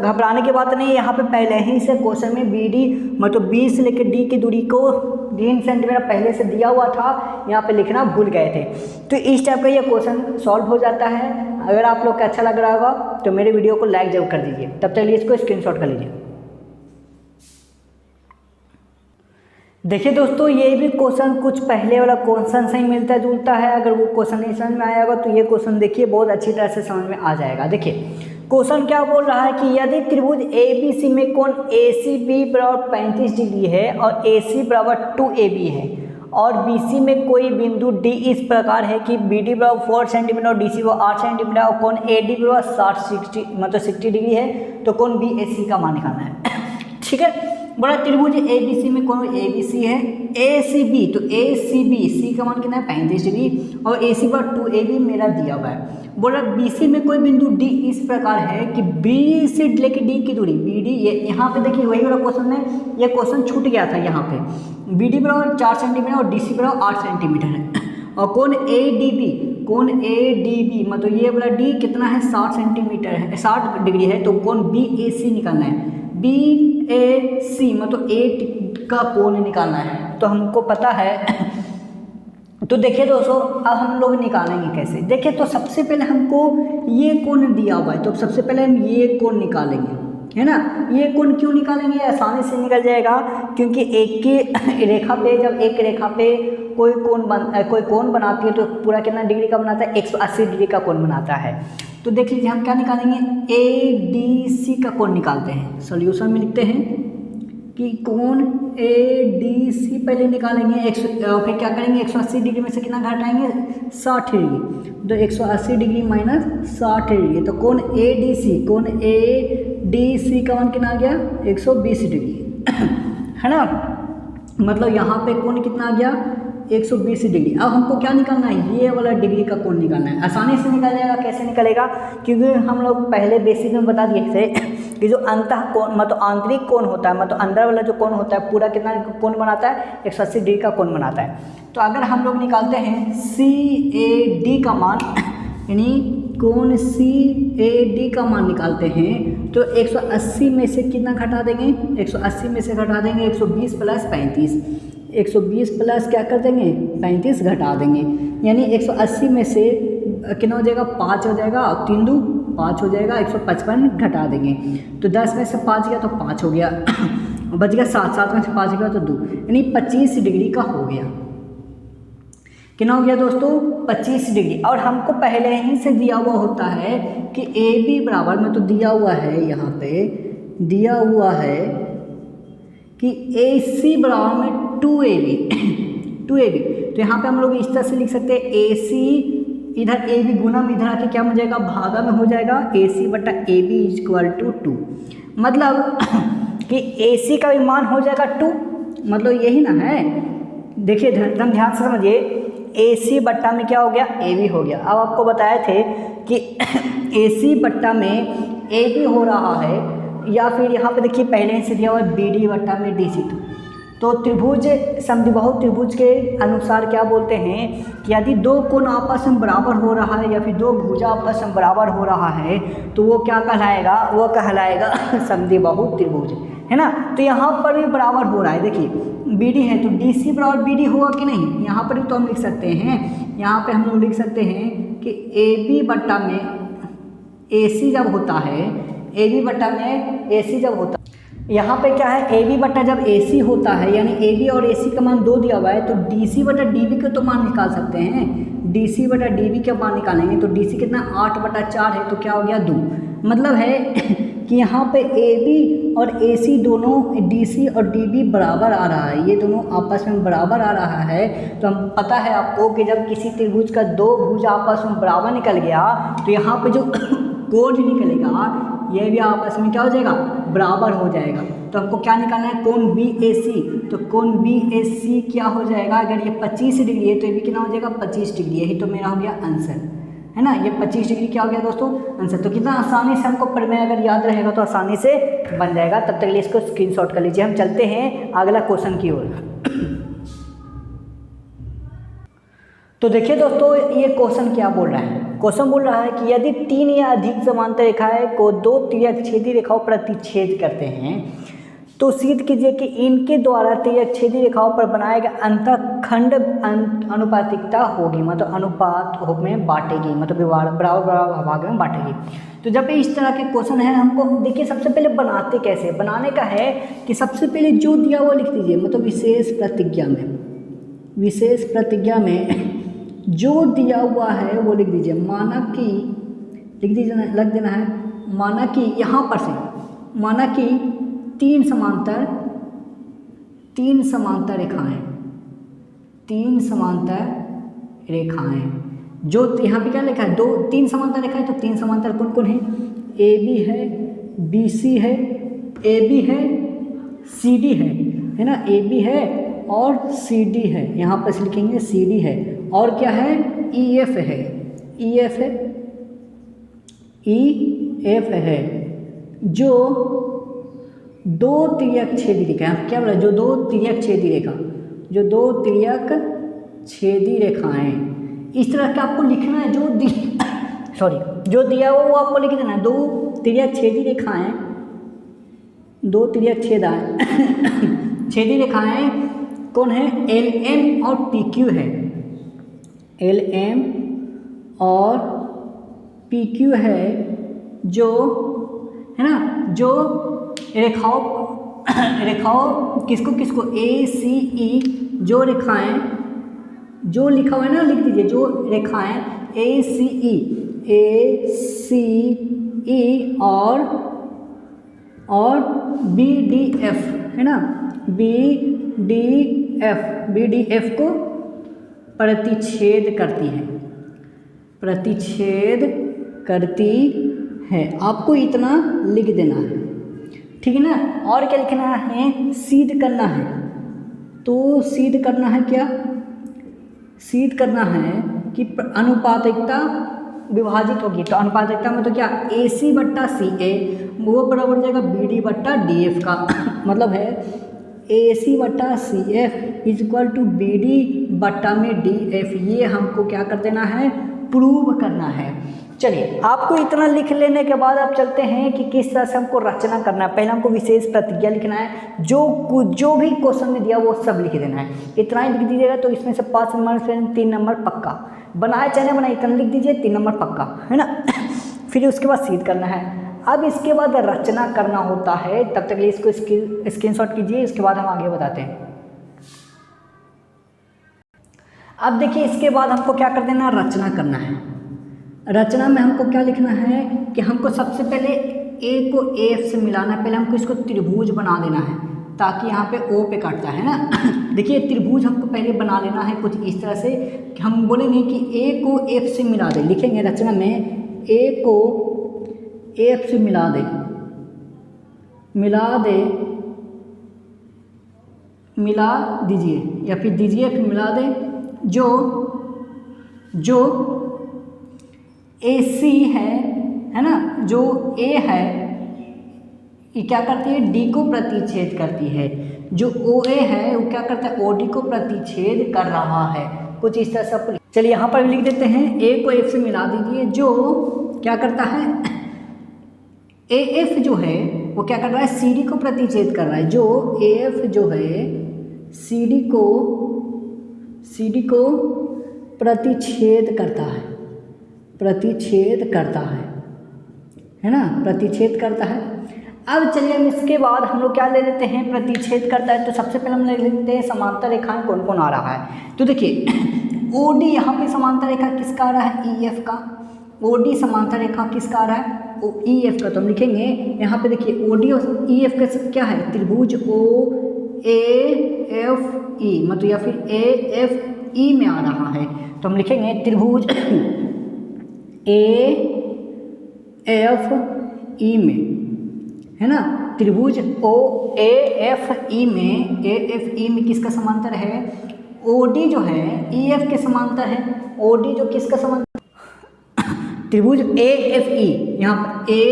घबराने की बात नहीं है, यहाँ पे पहले ही से क्वेश्चन में बी डी मतलब बी से लेकर डी की दूरी को 3 सेंटीमीटर पहले से दिया हुआ था, यहाँ पे लिखना भूल गए थे। तो इस टाइप का ये क्वेश्चन सॉल्व हो जाता है। अगर आप लोग को अच्छा लग रहा होगा तो मेरे वीडियो को लाइक जरूर कर दीजिए। तब चलिए इसको स्क्रीनशॉट कर लीजिए। देखिए दोस्तों ये भी क्वेश्चन कुछ पहले वाला क्वेश्चन से ही मिलता जुलता है। अगर वो क्वेश्चन नहीं समझ में आएगा तो ये क्वेश्चन देखिए बहुत अच्छी तरह से समझ में आ जाएगा। देखिए क्वेश्चन क्या बोल रहा है कि यदि त्रिभुज ए बी सी में कोण ए सी बी बराबर 35 डिग्री है और ए सी बराबर 2AB है और बी सी में कोई बिंदु डी इस प्रकार है कि बी डी बराबर 4 सेंटीमीटर और डी सी बराबर 8 सेंटीमीटर और कोण ए डी बराबर 60 डिग्री है, तो कोण बी ए सी का मान निकालना है। ठीक है। बड़ा त्रिभुज ए बी सी में कोण ए बी सी है, ए सी बी, तो ए सी बी सी का मान कितना है 35 डिग्री और ए सी पर 2AB मेरा दिया हुआ है। बोला बी सी में कोई बिंदु डी इस प्रकार है कि बी से लेकर डी की दूरी बी डी, ये यहाँ पे देखिए वही वाला क्वेश्चन में ये क्वेश्चन छूट गया था। यहाँ पे बी डी बराबर 4 सेंटीमीटर और डी सी बराबर 8 सेंटीमीटर है और कोण ए डी बी, कोण ए डी बी मतलब ये वाला डी कितना है 60 सेंटीमीटर है, 60 डिग्री है, तो कोण बी ए सी निकालना है। बी ए सी मतलब ए का कोण निकालना है, तो हमको पता है। तो देखिए दोस्तों अब हम लोग निकालेंगे कैसे। देखिए तो सबसे पहले हमको ये कोण दिया हुआ है, तो सबसे पहले हम ये कोण निकालेंगे, है ना। ये कोण क्यों निकालेंगे, आसानी से निकल जाएगा, क्योंकि एक की रेखा पे जब एक रेखा पे कोई कोण बनाती है तो पूरा कितना डिग्री का बनाता है 180 डिग्री का कोण बनाता है। तो देख लीजिए हम क्या निकालेंगे ए डी सी का कोण निकालते हैं। सॉल्यूशन में लिखते हैं कि कोण ADC पहले निकालेंगे, फिर क्या करेंगे 180 डिग्री में से कितना घटाएंगे 60 डिग्री, तो 180 डिग्री माइनस 60 डिग्री, तो कोण ADC का मान कितना आ गया 120 डिग्री है ना। मतलब यहाँ पे कोण कितना आ गया 120 डिग्री। अब हमको क्या निकालना है, ये वाला डिग्री का कोण निकालना है। आसानी से निकल जाएगा। कैसे निकलेगा, क्योंकि हम लोग पहले बेसिक में बता दिए थे कि जो अंतः कोण मतलब आंतरिक कोण होता है, मतलब अंदर वाला जो कोण होता है पूरा कितना कोण बनाता है 180 डिग्री का कोण बनाता है। तो अगर हम लोग निकालते हैं CAD का मान, यानी कोण CAD का मान निकालते हैं तो 180 में से कितना घटा देंगे, 180 में से घटा देंगे 120 प्लस 35, 120 प्लस क्या कर देंगे 35 घटा देंगे, यानी 180 में से कितना हो जाएगा 5 हो जाएगा, और 3 दूँ 5 हो जाएगा, 155 घटा देंगे, तो 10 में से 5 गया तो 5 हो गया बच गया 7, 7 में से 5 गया तो 2, यानी 25 डिग्री का हो गया। कितना हो गया दोस्तों 25 डिग्री। और हमको पहले ही से दिया हुआ होता है कि AB बराबर में तो दिया हुआ है, यहाँ पे दिया हुआ है कि AC बराबर में 2AB 2AB, तो यहाँ पे हम लोग इस तरह से लिख सकते हैं AC इधर AB गुणम इधर आके क्या हो जाएगा भागा में हो जाएगा AC बटा AB इक्वल टू 2, मतलब कि AC का भी मान हो जाएगा 2, मतलब यही ना है। देखिए एकदम ध्यान से समझिए, AC बट्टा में क्या हो गया AB हो गया। अब आपको बताए थे कि AC बट्टा में AB हो रहा है, या फिर यहाँ पे देखिए पहले से दिया हुआ है BD बट्टा में DC, तो त्रिभुज समद्विबाहु त्रिभुज के अनुसार क्या बोलते हैं कि यदि दो कोण आपस में बराबर हो रहा है या फिर दो भुजा आपस में बराबर हो रहा है तो वो क्या कहलाएगा, वो कहलाएगा समद्विबाहु त्रिभुज, है ना। तो यहाँ पर भी बराबर हो रहा है, देखिए BD है तो DC बराबर BD होगा कि नहीं, यहाँ पर भी तो हम लिख सकते हैं, यहाँ पे हम लोग लिख सकते हैं कि AB बट्टा में AC जब होता है, AB बट्टा में AC जब होता है, यहाँ पे क्या है AB बट्टा जब AC होता है, यानी AB और AC का मान 2 दिया हुआ है, तो DC बटा DB का तो मान निकाल सकते हैं, DC बटा DB का मान निकालेंगे तो DC कितना 8 बटा 4 है, तो क्या हो गया 2, मतलब है कि यहाँ पे AB और AC दोनों DC और DB बराबर आ रहा है, ये दोनों आपस में बराबर आ रहा है। तो हम पता है आपको कि जब किसी त्रिभुज का दो भुज आपस में बराबर निकल गया तो यहाँ पे जो कोण निकलेगा ये भी आपस में क्या हो जाएगा बराबर हो जाएगा। तो हमको क्या निकालना है कोण BAC, तो कोण BAC क्या हो जाएगा, अगर ये 25 डिग्री है तो ये भी कितना हो जाएगा 25 डिग्री, यही तो मेरा हो गया आंसर, है ना। ये 25 डिग्री क्या हो गया दोस्तों आंसर। तो कितना आसानी से हमको प्रमेय अगर याद रहेगा तो आसानी से बन जाएगा। तब तक के लिए इसको स्क्रीनशॉट कर लीजिए। हम चलते हैं अगला क्वेश्चन की ओर। तो देखिए दोस्तों ये क्वेश्चन क्या बोल रहा है, क्वेश्चन बोल रहा है कि यदि 3 या अधिक समांतर रेखाएं को 2 तिर्यकछेदी रेखाओं पर प्रतिच्छेद करते हैं तो सिद्ध कीजिए कि इनके द्वारा तिर्यकछेदी रेखाओं पर बनाए गए अंतःखंड अनुपातिकता होगी, मतलब अनुपात में बांटेगी, मतलब बराबर बराबर भाग में बांटेगी। तो जब इस तरह के क्वेश्चन है हमको देखिए सबसे पहले बनाते कैसे, बनाने का है कि सबसे पहले जो दिया वो लिख दीजिए, मतलब विशेष प्रतिज्ञा में जो दिया हुआ है वो लिख दीजिए। माना कि लिख दीजिए, लग देना है, माना कि यहाँ पर से माना कि 3 समांतर रेखाएं जो यहाँ पे क्या लिखा है 3 समांतर रेखाएं, तो 3 समांतर कौन कौन है, AB है, BC है, AB है, CD है ना, AB है और CD है, यहाँ पर से लिखेंगे CD है, और क्या है EF है, जो 2 तिर्यकछेदी रेखा, क्या बोला, जो 2 तिर्यकछेदी रेखाएं, इस तरह का आपको लिखना है। जो दिया हुआ वो आपको लिख देना है। 2 तिर्यकछेदी रेखाएं कौन है, LM और PQ है, LM और PQ है, जो है ना, जो रेखाओं किसको ACE, जो रेखाएं जो लिखा हुआ है ना लिख दीजिए, जो रेखाएं ACE और बी डी एफ, है ना, बी डी एफ को प्रतिच्छेद करती है, प्रतिच्छेद करती है। आपको इतना लिख देना है, ठीक है ना। और क्या लिखना है, सिद्ध करना है। तो सिद्ध करना है क्या, सिद्ध करना है कि अनुपातिकता विभाजित होगी। तो अनुपातिकता में तो क्या, ए सी बट्टा सी ए वो बराबर हो जाएगा बी डी बट्टा डी एफ का मतलब है ए सी बट्टा C F is equal to B D बट्टा में डी एफ। ये हमको क्या कर देना है, प्रूव करना है। चलिए, आपको इतना लिख लेने के बाद आप चलते हैं कि किस तरह से हमको रचना करना है। पहले हमको विशेष प्रतिज्ञा लिखना है, जो भी क्वेश्चन में दिया वो सब लिख देना है। इतना ही लिख दीजिएगा तो इसमें से 5 नंबर से 3 नंबर पक्का, बनाए चाहे बनाए इतना लिख दीजिए, 3 नंबर पक्का, है ना। फिर उसके बाद सिद्ध करना है। अब इसके बाद रचना करना होता है, तब तक लिए इसको स्क्रीनशॉट कीजिए, इसके बाद हम आगे बताते हैं। अब देखिए, इसके बाद हमको क्या कर देना, रचना करना है। रचना में हमको क्या लिखना है कि हमको सबसे पहले ए को एफ से मिलाना है। पहले हमको इसको त्रिभुज बना देना है ताकि यहाँ पे ओ पे काटता है ना। देखिए, त्रिभुज हमको पहले बना लेना है कुछ इस तरह से कि हम बोलेंगे कि ए को एफ से मिला दे। लिखेंगे रचना में ए को एफ से मिला दे, मिला दीजिए या फिर दीजिए, फिर मिला दे। जो ए सी है ना, जो ए है ये क्या करती है, डी को प्रतिच्छेद करती है। जो ओ ए है वो क्या करता है, ओ डी को प्रतिच्छेद कर रहा है। कुछ इस तरह से। चलिए, यहाँ पर लिख देते हैं ए को एफ से मिला दीजिए, जो क्या करता है, ए एफ जो है वो क्या कर रहा है, सी डी को प्रतिच्छेद कर रहा है। जो ए एफ जो है सी डी को प्रतिच्छेद करता है, है ना, प्रतिच्छेद करता है। अब चलिए, हम इसके बाद हम लोग क्या ले लेते हैं, प्रतिच्छेद करता है तो सबसे पहले हम ले लेते हैं समांतर रेखाएं कौन कौन आ रहा है। तो देखिए, ओ डी यहाँ पे समांतर रेखा किसका आ रहा है, ई एफ का। ओ डी समांतर रेखा किसका आ रहा है, ओ ई एफ का। तो हम लिखेंगे यहाँ पे, देखिए ओ डी और ई एफ का क्या है, त्रिभुज ओ ए एफ ई, मतलब या फिर ए एफ ई में आ रहा है। तो हम लिखेंगे त्रिभुज ए एफ ई में, है ना, त्रिभुज ओ ए एफ ई में किसका समांतर है, ओ डी जो है ई एफ के समांतर है। ओ डी जो किसका समांतर, त्रिभुज ए एफ ई, यहाँ पर ए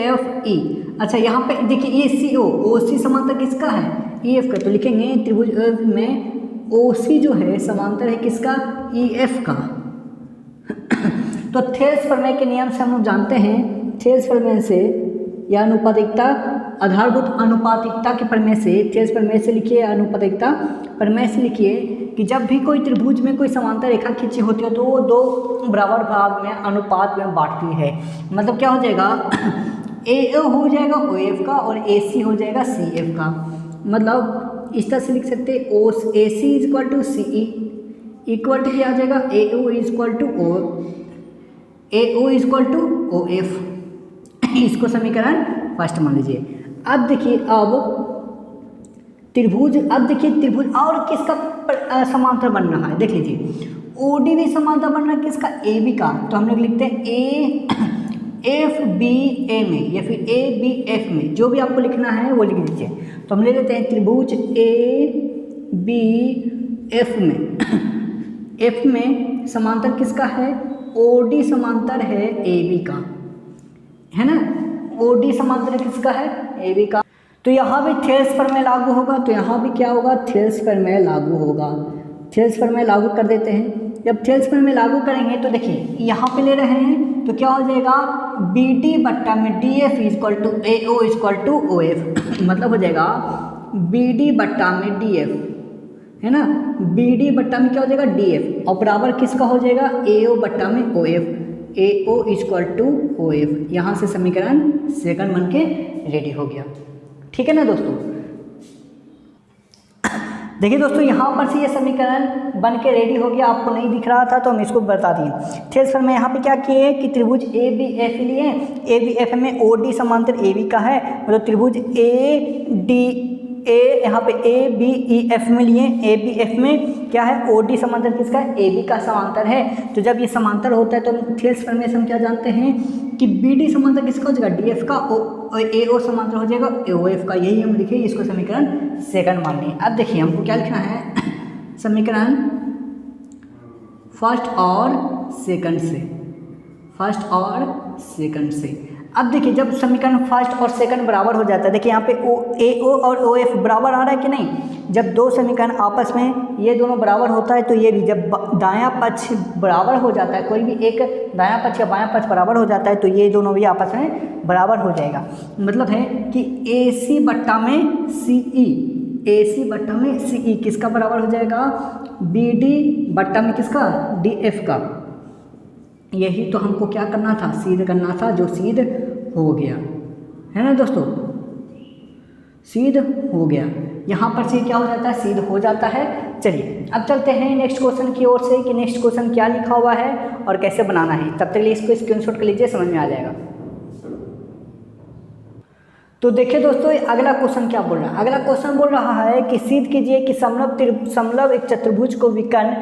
एफ ई। अच्छा, यहाँ पे देखिए ए सी ओ सी समांतर किसका है, ई एफ का। तो लिखेंगे त्रिभुज एफ में ओ सी जो है समांतर है किसका, ई एफ का। तो थेल्स प्रमेय के नियम से हम लोग जानते हैं, थेल्स प्रमेय से या अनुपातिकता, आधारभूत अनुपातिकता के प्रमेय से, थेल्स प्रमेय से लिखिए, अनुपातिकता प्रमेय से लिखिए कि जब भी कोई त्रिभुज में कोई समांतर रेखा खींची होती है तो वो 2 बराबर भाग में अनुपात में बांटती है। मतलब क्या हो जाएगा, ए हो जाएगा ओ एफ का और ए सी हो जाएगा सी एफ का। मतलब इस तरह से लिख सकते हैं, O A C is equal to C E equal to क्या आ जाएगा, A O is equal to O F. इसको समीकरण फर्स्ट मान लीजिए। अब देखिए, त्रिभुज और किसका समांतर बन रहा है, देख लीजिए, ओ डी भी समांतर बन रहा है किसका, ए बी का। तो हम लोग लिखते हैं ए एफ बी ए में या फिर ए बी एफ में, जो भी आपको लिखना है वो लिख दीजिए। तो हम ले लेते हैं त्रिभुज ए बी एफ में समांतर किसका है, ओ डी समांतर है ए बी का, है ना। ओ डी समांतर किसका है, ए बी का। तो यहाँ भी थेल्स प्रमेय लागू होगा, तो यहाँ भी क्या होगा, थेल्स प्रमेय लागू होगा। थेल्स प्रमेय लागू कर देते हैं। जब थेल्स प्रमेय लागू करेंगे तो देखिए, यहाँ पे ले रहे हैं तो क्या हो जाएगा, बी डी बट्टा में D F is equal to A O is equal to O F. मतलब हो जाएगा बी डी बट्टा में डी एफ, है ना, बी डी बट्टा में क्या हो जाएगा, डी एफ, और बराबर किसका हो जाएगा, ए ओ बट्टा में O F, A O is equal to O F. यहाँ से समीकरण सेकंड बन के रेडी हो गया। ठीक है ना दोस्तों। देखिए दोस्तों, यहाँ पर से ये समीकरण बन के रेडी हो गया, आपको नहीं दिख रहा था तो हम इसको बता दिए। ठीक सर, मैं यहाँ पे क्या किए कि त्रिभुज ए बी एफ लिए। ए बी एफ में ओ डी समांतर ए बी का है, मतलब त्रिभुज ए डी ए यहाँ पे ए बी ई एफ में लिए। ए बी एफ में क्या है, ओ डी समांतर किसका है, ए बी का समांतर है। तो जब ये समांतर होता है तो थेल्स प्रमेय से हम क्या जानते हैं कि बी डी समांतर किसका हो जाएगा, डी एफ का, ए ओ समांतर हो जाएगा ए ओ एफ का। यही हम लिखे, इसको समीकरण सेकंड मान लिए। अब देखिए हमको क्या लिखना है, समीकरण फर्स्ट और सेकंड से, फर्स्ट और सेकंड से। अब देखिए जब समीकरण फर्स्ट और सेकंड बराबर हो जाता है, देखिए यहाँ पे ए ओ और ओ एफ बराबर आ रहा है कि नहीं। जब दो समीकरण आपस में ये दोनों बराबर होता है तो ये भी, जब दायां पक्ष बराबर हो जाता है, कोई भी एक दायां पक्ष या बायां पक्ष बराबर हो जाता है तो ये दोनों भी आपस में बराबर हो जाएगा। मतलब है कि ए सी बट्टा में सी ई, ए सी बट्टा में सी ई किसका बराबर हो जाएगा, बी डी बट्टा में किसका, डी एफ का। यही तो हमको क्या करना था, सिद्ध करना था, जो सिद्ध हो गया है ना दोस्तों, सिद्ध हो गया। यहाँ पर से क्या हो जाता है, सिद्ध हो जाता है। चलिए अब चलते हैं नेक्स्ट क्वेश्चन की ओर से कि नेक्स्ट क्वेश्चन क्या लिखा हुआ है और कैसे बनाना है। तब तक लिए इसको स्क्रीनशॉट कर लीजिए, समझ में आ जाएगा। तो देखिए दोस्तों, अगला क्वेश्चन क्या बोल रहा है। अगला क्वेश्चन बोल रहा है कि सिद्ध कीजिए कि समलव एक चतुर्भुज को विकर्ण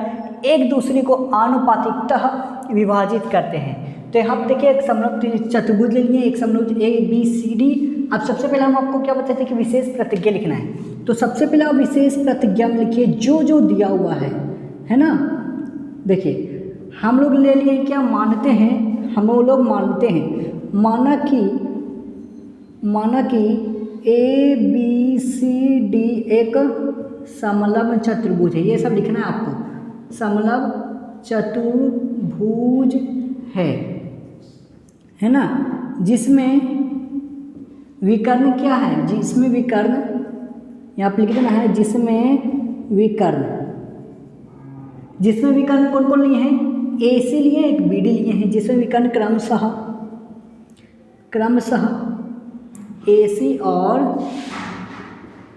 एक दूसरे को आनुपातिकतः विभाजित करते हैं। तो यहाँ पर देखिए एक समलव चतुर्भुज ले लिए, एक समलव ए बी सी डी। अब सबसे पहले हम आपको क्या बताते हैं कि विशेष प्रतिज्ञा लिखना है। तो सबसे पहले आप विशेष प्रतिज्ञा में लिखिए जो जो दिया हुआ है ना। देखिए हम लोग ले लिए क्या, मानते हैं, हम लोग मानते हैं, माना कि ए बी सी डी एक समलव चतुर्भुज है। ये सब लिखना है आपको, समलव चतुर्भुज है ना, जिसमें विकर्ण क्या है, जिसमें विकर्ण यहाँ पर लिख देना है, जिसमें विकर्ण कौन कौन लिए हैं, ए सी लिए, एक बी डी लिए हैं, जिसमें विकर्ण क्रमशः ए सी और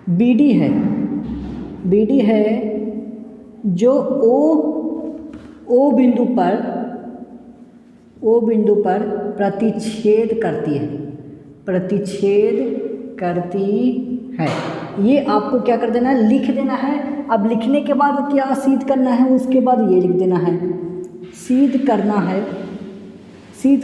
बी डी है, जो ओ बिंदु पर प्रतिच्छेद करती है। ये आपको क्या कर देना है, लिख देना है। अब लिखने के बाद क्या सिद्ध करना है, उसके बाद ये लिख देना है, सिद्ध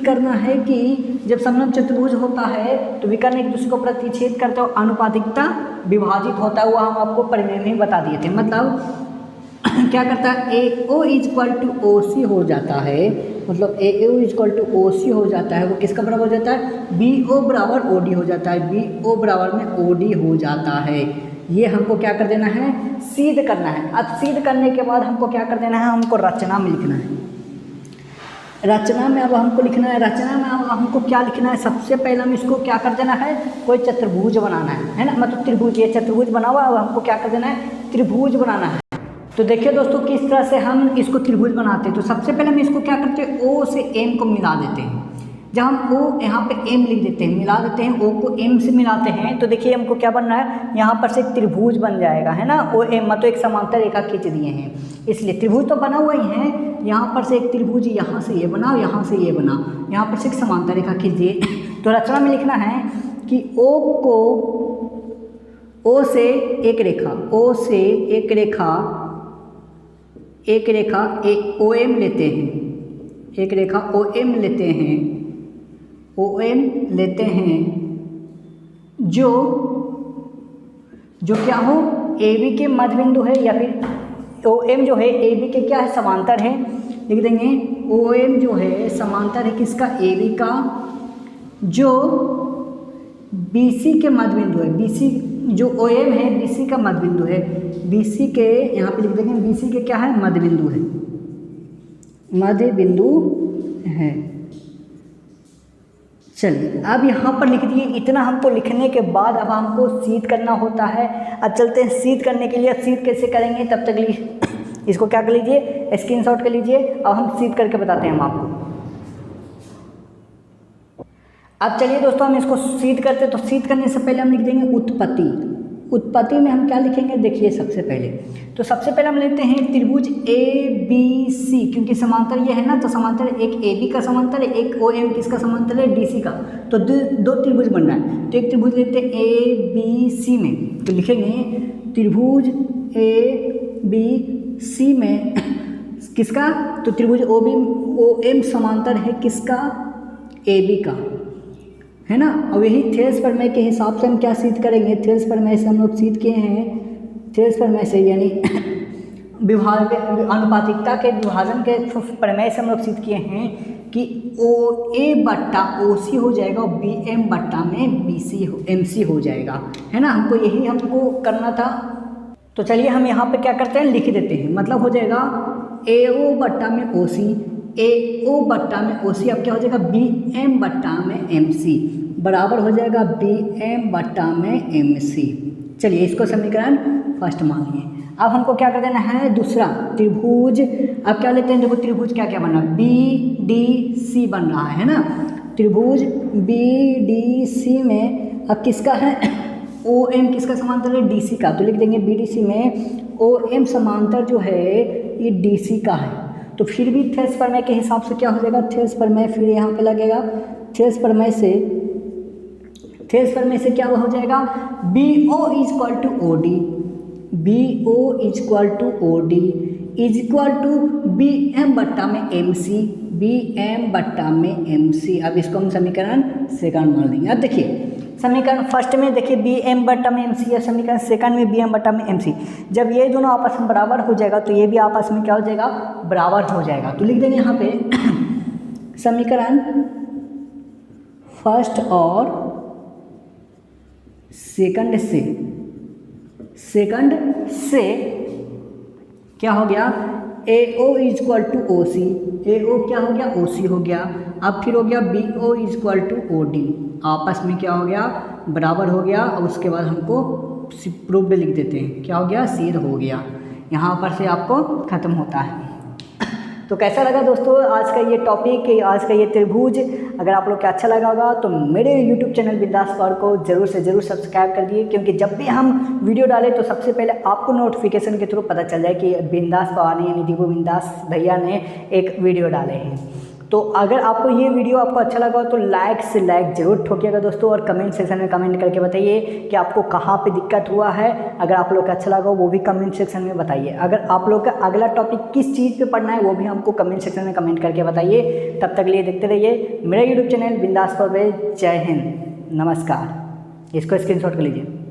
करना है कि जब समलव चतुर्भुज होता है तो विकर्ण एक दूसरे को प्रतिच्छेद करते हो, आनुपातिकता विभाजित होता है। वो हम आपको परिमेय में बता दिए थे। मतलब क्या करता है, ए ओ इक्वल टू ओ सी हो जाता है, मतलब ए ओ इक्वल टू ओ सी हो जाता है। वो किसका बराबर हो जाता है, बी ओ बराबर ओ डी हो जाता है, बी ओ बराबर में ओ डी हो जाता है। ये हमको क्या कर देना है, सिद्ध करना है। अब सिद्ध करने के बाद हमको क्या कर देना है, हमको रचना में लिखना है। रचना में अब हमको लिखना है, रचना में अब हमको क्या लिखना है, सबसे पहले हम इसको क्या कर देना है, कोई चतुर्भुज बनाना है ना, मतलब त्रिभुज, ये चतुर्भुज बना हुआ। अब हमको क्या कर देना है, त्रिभुज बनाना है। तो देखिए दोस्तों किस तरह से हम इसको त्रिभुज बनाते हैं। तो सबसे पहले हम इसको क्या करते हैं, ओ से एम को मिला देते हैं। जब हम ओ यहाँ पे एम लिख देते हैं, मिला देते हैं, ओ को एम से मिलाते हैं, तो देखिए हमको क्या बनना है, यहाँ पर से एक त्रिभुज बन जाएगा, है ना। ओ एम मतलब एक समांतर रेखा खींच दिए हैं, इसलिए त्रिभुज तो बना हुआ ही है। यहाँ पर से एक त्रिभुज, यहाँ से ये बना, यहाँ से ये बना, यहाँ पर से एक समांतर रेखा खींच दिए। तो रचना में लिखना है कि ओ से एक रेखा ओ एम लेते हैं, एक रेखा ओ एम लेते हैं, जो क्या हो, ए बी के मध्य बिंदु है, या फिर ओ एम जो है ए बी के क्या है, समांतर है। लिख देंगे ओ एम जो है समांतर है किसका, ए बी का, जो बी सी के मध्य बिंदु है। बी सी जो ओ एम है बी सी का मध्य बिंदु है, बी सी के यहाँ पे लिख देंगे, बी सी के क्या है, मध्य बिंदु है। चलिए अब यहाँ पर लिख दिए। इतना हमको लिखने के बाद अब हमको सिद्ध करना होता है। अब चलते हैं सिद्ध करने के लिए। अब सिद्ध कैसे करेंगे, तब तक इसको क्या कर लीजिए, स्क्रीनशॉट कर लीजिए। अब हम सिद्ध करके बताते हैं हम आपको। अब चलिए दोस्तों हम इसको सिद्ध करते हैं। तो सिद्ध करने से पहले हम लिख देंगे उत्पत्ति। उत्पत्ति में हम क्या लिखेंगे, देखिए सबसे पहले तो सबसे पहले हम लेते हैं त्रिभुज ए बी सी, क्योंकि समांतर ये है ना, तो समांतर एक ए बी का समांतर है, एक ओ एम किसका समांतर है, डी सी का। तो दो त्रिभुज बन रहा है, तो एक त्रिभुज लेते हैं ए बी सी में, तो लिखेंगे त्रिभुज ए बी सी में किसका, तो त्रिभुज ओ एम समांतर है किसका, ए बी का, है ना। और यही थेल्स प्रमेय के हिसाब से हम क्या सिद्ध करेंगे, थेल्स प्रमेय से हम लोग सिद्ध किए हैं, थेल्स प्रमेय से यानी विभाग अनुपातिकता के विभाजन के प्रमेय से हम लोग सिद्ध किए हैं कि ओ ए बट्टा ओ सी हो जाएगा और बी एम बट्टा में बी सी एम सी हो जाएगा, है ना। हमको करना था। तो चलिए हम यहाँ पे क्या करते हैं, लिख देते हैं, मतलब हो जाएगा ए ओ बट्टा में ओ सी, ए ओ बट्टा में ओ सी, अब क्या हो जाएगा बी एम बट्टा में एम सी बराबर हो जाएगा बी एम बट्टा में एम सी। चलिए इसको समीकरण फर्स्ट मान लिए। अब हमको क्या कर देना है, दूसरा त्रिभुज, अब क्या लेते हैं, देखो त्रिभुज क्या क्या बना, बी डी सी बन रहा है ना। त्रिभुज बी डी सी में अब किसका है, ओ एम किसका समांतर है, डी सी का, तो लिख देंगे बी डी सी में ओ एम समांतर जो है ये डी सी का है। तो फिर भी थेल्स प्रमेय के हिसाब से क्या हो जाएगा, थेल्स प्रमेय फिर यहाँ पे लगेगा, थेल्स प्रमेय से क्या हो जाएगा, B O is equal to O D, B O is equal to O D is equal to B M बट्टा में एम सी, बी एम बट्टा में एम सी। अब इसको हम समीकरण सेकंड मान लेंगे। अब देखिए समीकरण फर्स्ट में देखिए बी एम बट्टा में एम सी है, समीकरण सेकंड में बी एम बट्टा में एम सी। जब ये दोनों आपस में बराबर हो जाएगा तो ये भी आपस में क्या हो जाएगा, बराबर हो जाएगा। तो लिख देंगे यहाँ पे समीकरण फर्स्ट और सेकंड से क्या हो गया, A O is equal to O C, A O क्या हो गया, ओ सी हो गया। अब फिर हो गया B O is equal to O D, आपस में क्या हो गया, बराबर हो गया। और उसके बाद हमको प्रूफ भी लिख देते हैं, क्या हो गया, सिद्ध हो गया। यहाँ पर से आपको ख़त्म होता है। तो कैसा लगा दोस्तों आज का ये टॉपिक, आज का ये त्रिभुज, अगर आप लोग को अच्छा लगा होगा तो मेरे यूट्यूब चैनल बिंदास पावर को ज़रूर से ज़रूर सब्सक्राइब कर दिए, क्योंकि जब भी हम वीडियो डालें तो सबसे पहले आपको नोटिफिकेशन के थ्रू पता चल जाए कि बिंदास पावर ने यानी दीपू बिंदास भैया ने एक वीडियो डाले हैं। तो अगर आपको ये वीडियो आपको अच्छा लगा हो तो लाइक से लाइक ज़रूर ठोकिएगा दोस्तों, और कमेंट सेक्शन में कमेंट करके बताइए कि आपको कहाँ पे दिक्कत हुआ है। अगर आप लोग को अच्छा लगा हो वो भी कमेंट सेक्शन में बताइए। अगर आप लोग का अगला टॉपिक किस चीज़ पे पढ़ना है वो भी हमको कमेंट सेक्शन में कमेंट करके बताइए। तब तक लिए देखते रहिए मेरा यूट्यूब चैनल बिंदास पर। जय हिंद, नमस्कार। इसको स्क्रीनशॉट कर लीजिए।